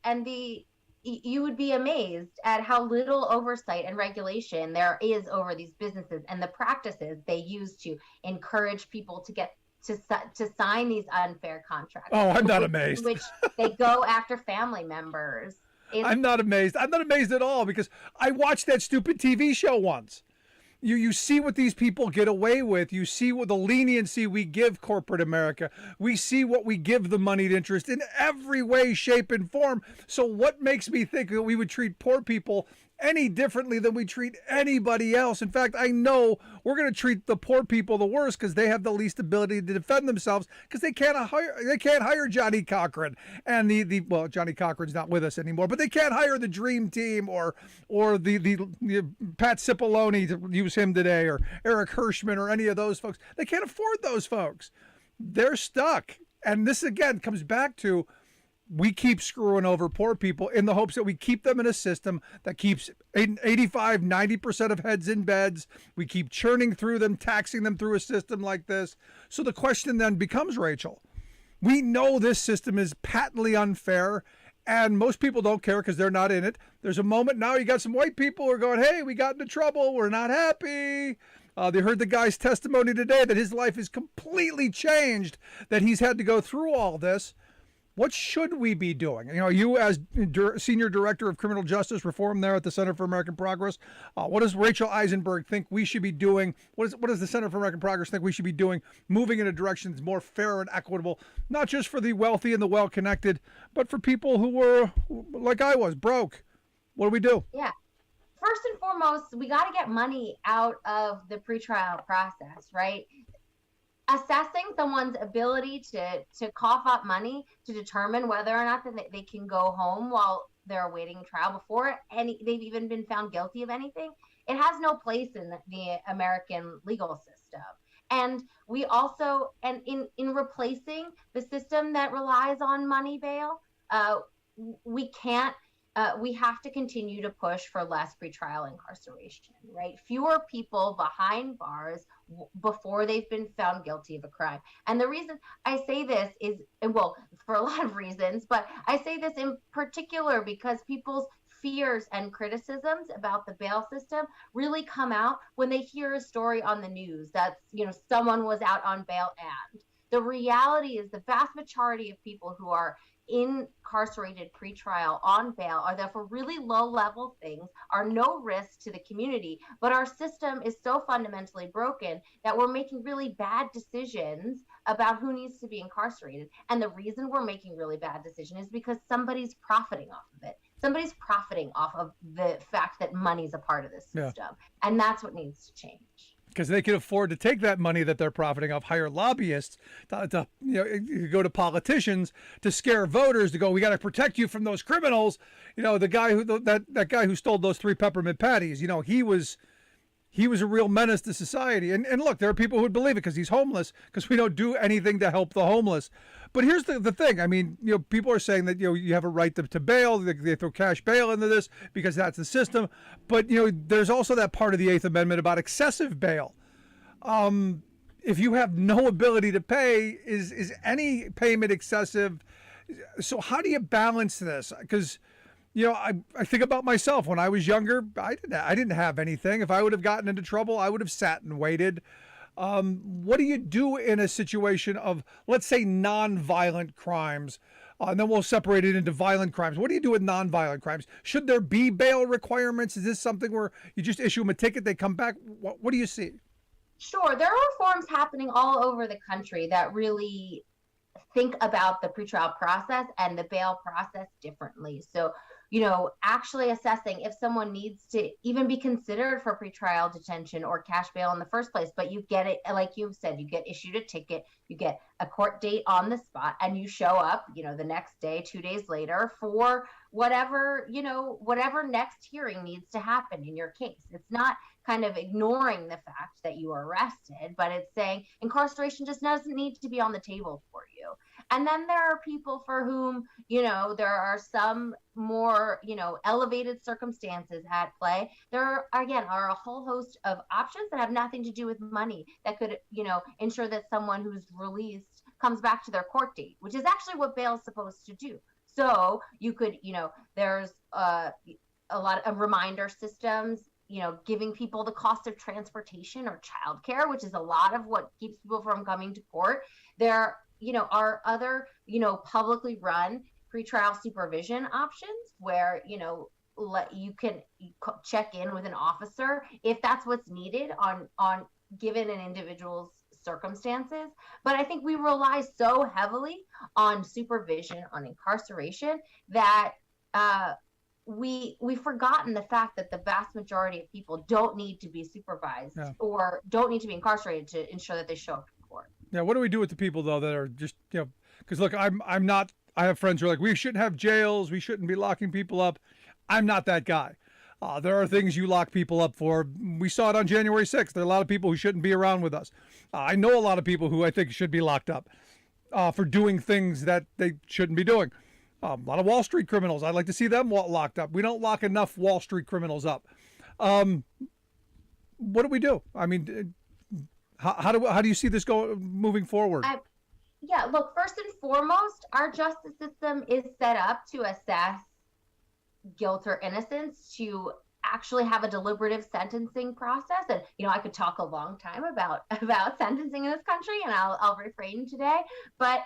you would be amazed at how little oversight and regulation there is over these businesses and the practices they use to encourage people to get to sign these unfair contracts. Oh, I'm not amazed. Which they go after family members. I'm not amazed. I'm not amazed at all because I watched that stupid TV show once. You see what these people get away with. You see what the leniency we give corporate America. We see what we give the moneyed interest in every way, shape, and form. So what makes me think that we would treat poor people any differently than we treat anybody else? In fact, I know we're going to treat the poor people the worst because they have the least ability to defend themselves because they can't hire Johnny Cochran and well, Johnny Cochran's not with us anymore, but they can't hire the Dream Team or the Pat Cipollone, to use him today, or Eric Hirschman or any of those folks. They can't afford those folks. They're stuck. And this again comes back to, we keep screwing over poor people in the hopes that we keep them in a system that keeps 85, 90% of heads in beds. We keep churning through them, taxing them through a system like this. So the question then becomes, Rachel, we know this system is patently unfair and most people don't care because they're not in it. There's a moment now, you got some white people who are going, hey, we got into trouble. We're not happy. They heard the guy's testimony today that his life is completely changed, that he's had to go through all this. What should we be doing? You as Senior Director of Criminal Justice Reform there at the Center for American Progress, what does Rachel Eisenberg think we should be doing? What does the Center for American Progress think we should be doing, moving in a direction that's more fair and equitable, not just for the wealthy and the well-connected, but for people who were, like I was, broke? What do we do? Yeah. First and foremost, we got to get money out of the pretrial process, right? Assessing someone's ability to cough up money to determine whether or not they can go home while they're awaiting trial before they've even been found guilty of anything, it has no place in the American legal system. And we also, and in replacing the system that relies on money bail, we can't, we have to continue to push for less pretrial incarceration, right? Fewer people behind bars before they've been found guilty of a crime. And the reason I say this is, well, for a lot of reasons, but I say this in particular because people's fears and criticisms about the bail system really come out when they hear a story on the news that, someone was out on bail. And the reality is the vast majority of people who are incarcerated pretrial on bail are there for really low level things, are no risk to the community, but our system is so fundamentally broken that we're making really bad decisions about who needs to be incarcerated. And the reason we're making really bad decisions is because somebody's profiting off of it. Somebody's profiting off of the fact that money's a part of this system. Yeah. And that's what needs to change. Because they can afford to take that money that they're profiting off, hire lobbyists to go to politicians to scare voters to go, we got to protect you from those criminals. The guy that guy who stole those 3 peppermint patties, he was a real menace to society. And look, there are people who would believe it because he's homeless, because we don't do anything to help the homeless. But here's the thing. I mean, people are saying that, you have a right to bail. They throw cash bail into this because that's the system. But, there's also that part of the 8th Amendment about excessive bail. If you have no ability to pay, is any payment excessive? So how do you balance this? Because, I think about myself. When I was younger, I didn't have anything. If I would have gotten into trouble, I would have sat and waited. What do you do in a situation of, let's say, non-violent crimes? And then we'll separate it into violent crimes. What do you do with non-violent crimes? Should there be bail requirements? Is this something where you just issue them a ticket, they come back? What do you see? Sure. There are reforms happening all over the country that really think about the pretrial process and the bail process differently. So, actually assessing if someone needs to even be considered for pretrial detention or cash bail in the first place, but you get it, like you've said, you get issued a ticket, you get a court date on the spot, and you show up, the next day, 2 days later for whatever next hearing needs to happen in your case. It's not kind of ignoring the fact that you were arrested, but it's saying incarceration just doesn't need to be on the table for you. And then there are people for whom, there are some more, elevated circumstances at play. There are a whole host of options that have nothing to do with money that could, ensure that someone who's released comes back to their court date, which is actually what bail is supposed to do. So you could, there's a lot of reminder systems, giving people the cost of transportation or childcare, which is a lot of what keeps people from coming to court. There, are other, publicly run pretrial supervision options where, you can check in with an officer if that's what's needed on given an individual's circumstances. But I think we rely so heavily on supervision, on incarceration, that we've forgotten the fact that the vast majority of people don't need to be supervised or don't need to be incarcerated to ensure that they show up to court. Yeah. What do we do with the people though that are just, because look, I'm not, I have friends who are like, we shouldn't have jails. We shouldn't be locking people up. I'm not that guy. There are things you lock people up for. We saw it on January 6th. There are a lot of people who shouldn't be around with us. I know a lot of people who I think should be locked up for doing things that they shouldn't be doing. A lot of Wall Street criminals. I'd like to see them locked up. We don't lock enough Wall Street criminals up. What do we do? I mean, how do you see this moving forward? Look, first and foremost, our justice system is set up to assess guilt or innocence, to actually have a deliberative sentencing process. And, I could talk a long time about sentencing in this country, and I'll refrain today. But,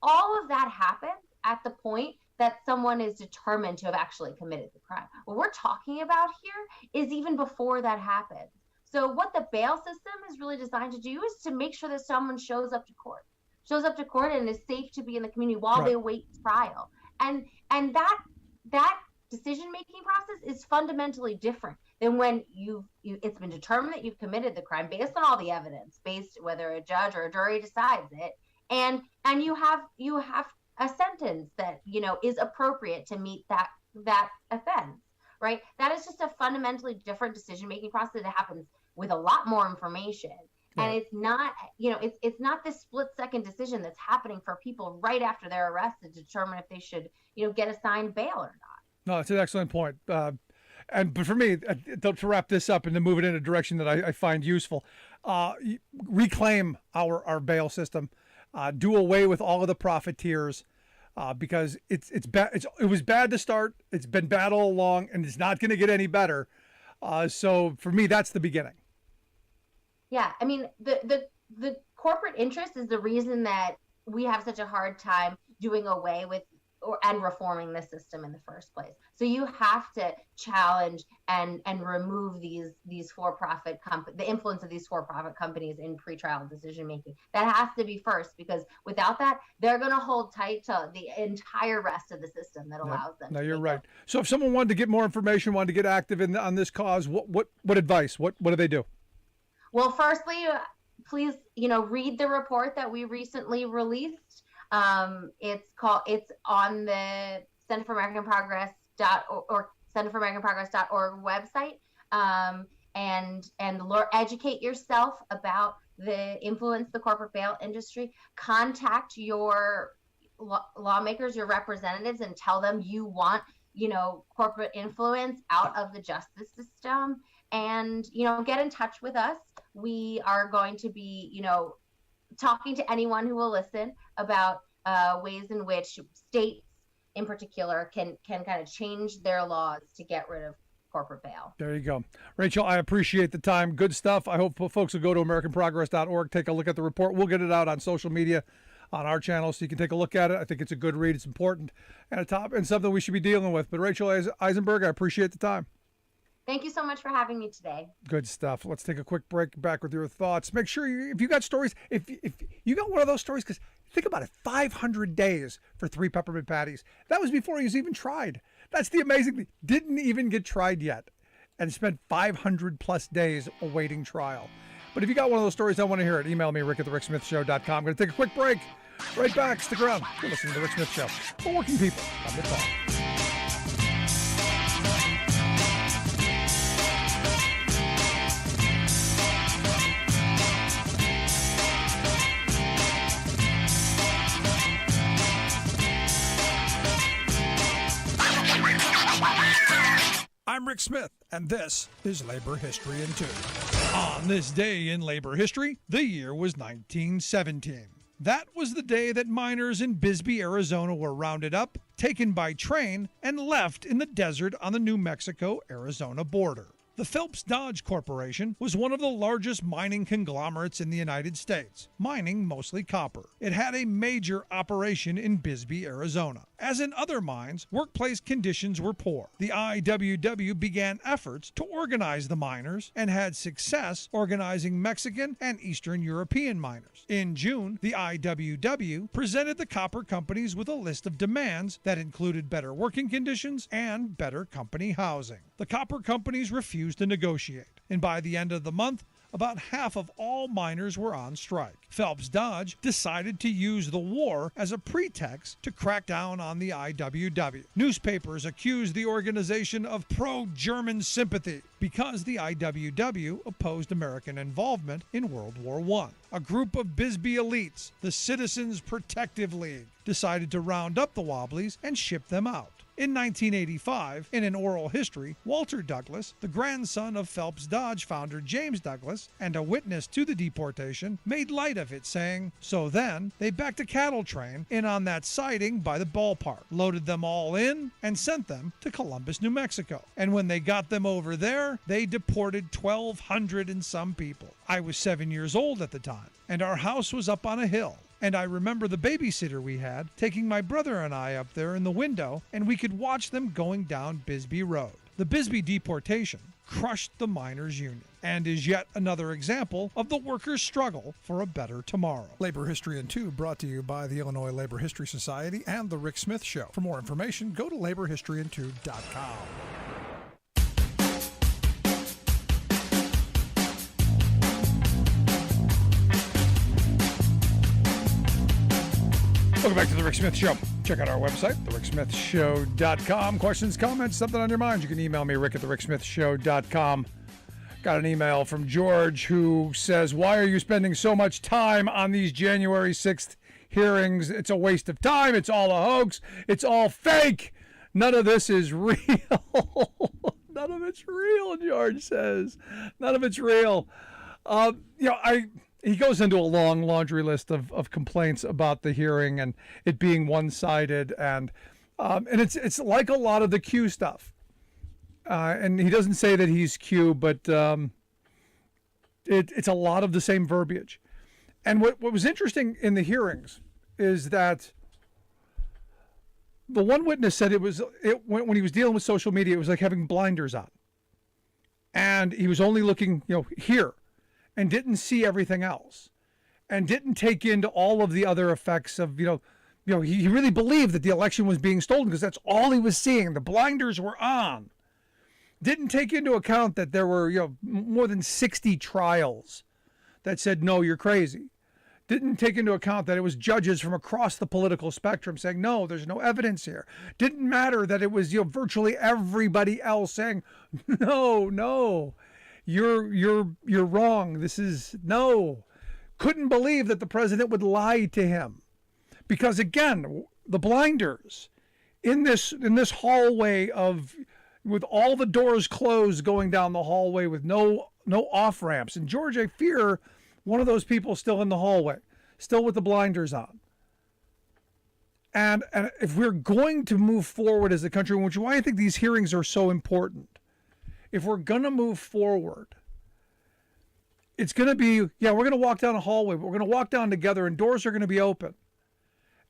all of that happens at the point that someone is determined to have actually committed the crime. What we're talking about here is even before that happens. So what the bail system is really designed to do is to make sure that someone shows up to court and is safe to be in the community while they await trial. And that decision-making process is fundamentally different than when it's been determined that you've committed the crime based on all the evidence, based whether a judge or a jury decides it, and you have a sentence that is appropriate to meet that offense, right? That is just a fundamentally different decision-making process that happens with a lot more information. And it's not, it's not this split-second decision that's happening for people right after they're arrested to determine if they should, get assigned bail or not. No, it's an excellent point. But for me, to wrap this up and to move it in a direction that I find useful, reclaim our bail system, do away with all of the profiteers, because it's bad. It was bad to start. It's been bad all along, and it's not going to get any better. So for me, that's the beginning. Yeah, I mean, the corporate interest is the reason that we have such a hard time doing away with and reforming the system in the first place. So you have to challenge and remove these for-profit the influence of these for-profit companies in pretrial decision making. That has to be first, because without that, they're going to hold tight to the entire rest of the system that allows them. No, you're right. So if someone wanted to get more information, wanted to get active on this cause, what advice? What do they do? Well, firstly, please, read the report that we recently released. It's on the Center for American Progress.org website, and educate yourself about the influence of the corporate bail industry. Contact your lawmakers, your representatives, and tell them you want, corporate influence out of the justice system, and, get in touch with us. We are going to be, talking to anyone who will listen about ways in which states in particular can kind of change their laws to get rid of corporate bail. There you go. Rachel, I appreciate the time. Good stuff. I hope folks will go to AmericanProgress.org, take a look at the report. We'll get it out on social media on our channel so you can take a look at it. I think it's a good read. It's important and something we should be dealing with. But Rachel Eisenberg, I appreciate the time. Thank you so much for having me today. Good stuff. Let's take a quick break. Back with your thoughts. Make sure if you got stories, if you got one of those stories, because think about it, 500 days for 3 peppermint patties. That was before he was even tried. That's the amazing thing. Didn't even get tried yet, and spent 500 plus days awaiting trial. But if you got one of those stories, I want to hear it. Email me, rick@thericksmithshow.com. I'm going to take a quick break. Right back. Stick around. You're listening to The Rick Smith Show. For working people. Come to talk. I'm Rick Smith, and this is Labor History in 2. On this day in labor history, the year was 1917. That was the day that miners in Bisbee, Arizona were rounded up, taken by train, and left in the desert on the New Mexico-Arizona border. The Phelps Dodge Corporation was one of the largest mining conglomerates in the United States, mining mostly copper. It had a major operation in Bisbee, Arizona. As in other mines, workplace conditions were poor. The IWW began efforts to organize the miners and had success organizing Mexican and Eastern European miners. In June, the IWW presented the copper companies with a list of demands that included better working conditions and better company housing. The copper companies refused to negotiate, and by the end of the month, about half of all miners were on strike. Phelps Dodge decided to use the war as a pretext to crack down on the IWW. Newspapers accused the organization of pro-German sympathy because the IWW opposed American involvement in World War I. A group of Bisbee elites, the Citizens Protective League, decided to round up the Wobblies and ship them out. In 1985, in an oral history, Walter Douglas, the grandson of Phelps Dodge founder James Douglas, and a witness to the deportation, made light of it, saying, "So then, they backed a cattle train in on that siding by the ballpark, loaded them all in, and sent them to Columbus, New Mexico. And when they got them over there, they deported 1,200 and some people. I was 7 years old at the time, and our house was up on a hill. And I remember the babysitter we had taking my brother and I up there in the window, and we could watch them going down Bisbee Road." The Bisbee deportation crushed the miners' union and is yet another example of the workers' struggle for a better tomorrow. Labor History in 2 brought to you by the Illinois Labor History Society and The Rick Smith Show. For more information, go to laborhistoryin2.com. Welcome back to The Rick Smith Show. Check out our website, thericksmithshow.com. Questions, comments, something on your mind, you can email me, rick@thericksmithshow.com. Got an email from George who says, why are you spending so much time on these January 6th hearings? It's a waste of time. It's all a hoax. It's all fake. None of this is real. None of it's real, George says. None of it's real. He goes into a long laundry list of complaints about the hearing and it being one-sided. And it's like a lot of the Q stuff. And he doesn't say that he's Q, but it's a lot of the same verbiage. And what was interesting in the hearings is that the one witness said when he was dealing with social media, it was like having blinders on. And he was only looking, here, and didn't see everything else, and didn't take into all of the other effects of, he really believed that the election was being stolen because that's all he was seeing. The blinders were on. Didn't take into account that there were, more than 60 trials that said, no, you're crazy. Didn't take into account that it was judges from across the political spectrum saying, no, there's no evidence here. Didn't matter that it was, virtually everybody else saying, no, you're wrong. This is no. Couldn't believe that the president would lie to him. Because again, the blinders in this hallway with all the doors closed going down the hallway with no off ramps. And George, I fear one of those people still in the hallway, still with the blinders on. And if we're going to move forward as a country, which is why I think these hearings are so important, if we're going to move forward, it's going to be, we're going to walk down a hallway, but we're going to walk down together and doors are going to be open.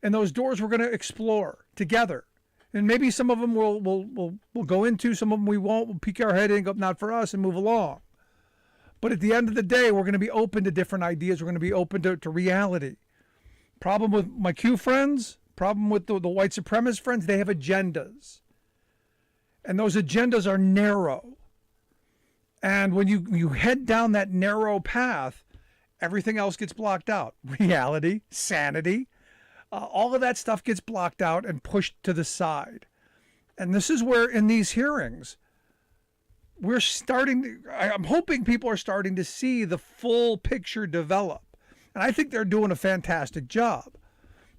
And those doors we're going to explore together. And maybe some of them we'll go into, some of them we won't. We'll peek our head in, go, not for us, and move along. But at the end of the day, we're going to be open to different ideas. We're going to be open to reality. Problem with my Q friends, problem with the white supremacist friends, they have agendas. And those agendas are narrow. And when you head down that narrow path, everything else gets blocked out. Reality, sanity, all of that stuff gets blocked out and pushed to the side. And this is where in these hearings, I'm hoping people are starting to see the full picture develop. And I think they're doing a fantastic job.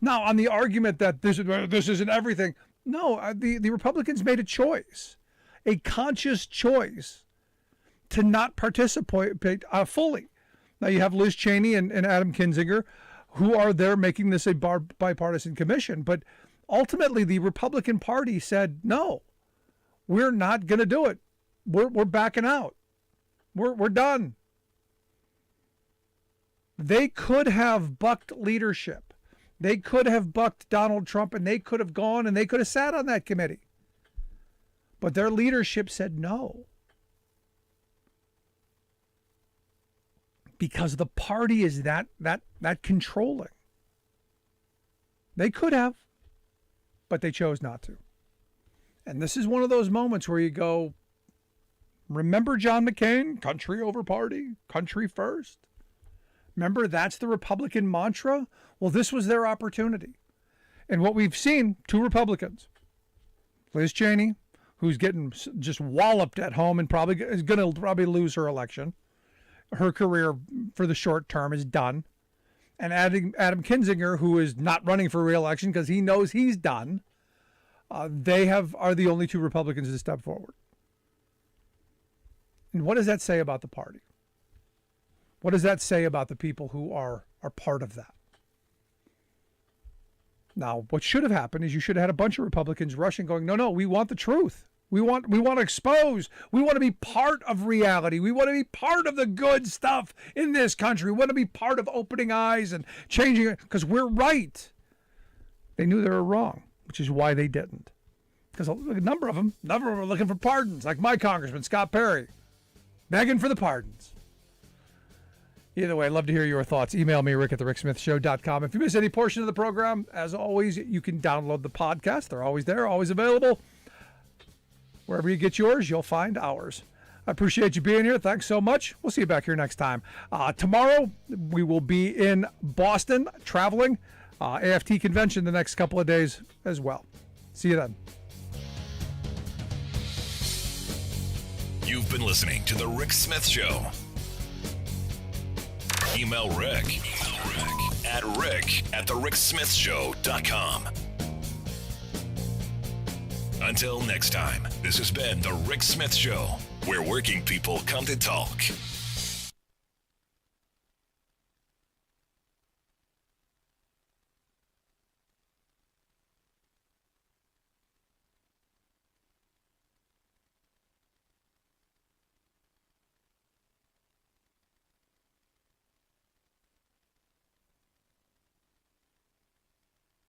Now, on the argument that this isn't everything, no, the Republicans made a choice, a conscious choice to not participate fully. Now, you have Liz Cheney and Adam Kinzinger, who are there making this a bipartisan commission. But ultimately, the Republican Party said, no, we're not going to do it. We're backing out. We're done. They could have bucked leadership. They could have bucked Donald Trump, and they could have gone and they could have sat on that committee. But their leadership said no. Because the party is that controlling. They could have, but they chose not to. And this is one of those moments where you go, remember John McCain, country over party, country first? Remember, that's the Republican mantra? Well, this was their opportunity. And what we've seen, two Republicans, Liz Cheney, who's getting just walloped at home and is going to lose her election. Her career for the short term is done. And Adam Kinzinger, who is not running for re-election because he knows he's done, are the only two Republicans to step forward. And what does that say about the party? What does that say about the people who are part of that? Now, what should have happened is you should have had a bunch of Republicans rushing, going, no, we want the truth. We want to expose. We want to be part of reality. We want to be part of the good stuff in this country. We want to be part of opening eyes and changing it because we're right. They knew they were wrong, which is why they didn't. Because a number of them were looking for pardons, like my congressman, Scott Perry, begging for the pardons. Either way, I'd love to hear your thoughts. Email me, rick@thericksmithshow.com. If you miss any portion of the program, as always, you can download the podcast. They're always there, always available. Wherever you get yours, you'll find ours. I appreciate you being here. Thanks so much. We'll see you back here next time. Tomorrow, we will be in Boston traveling. AFT convention the next couple of days as well. See you then. You've been listening to The Rick Smith Show. Email Rick at rick@thericksmithshow.com. Until next time, this has been The Rick Smith Show, where working people come to talk.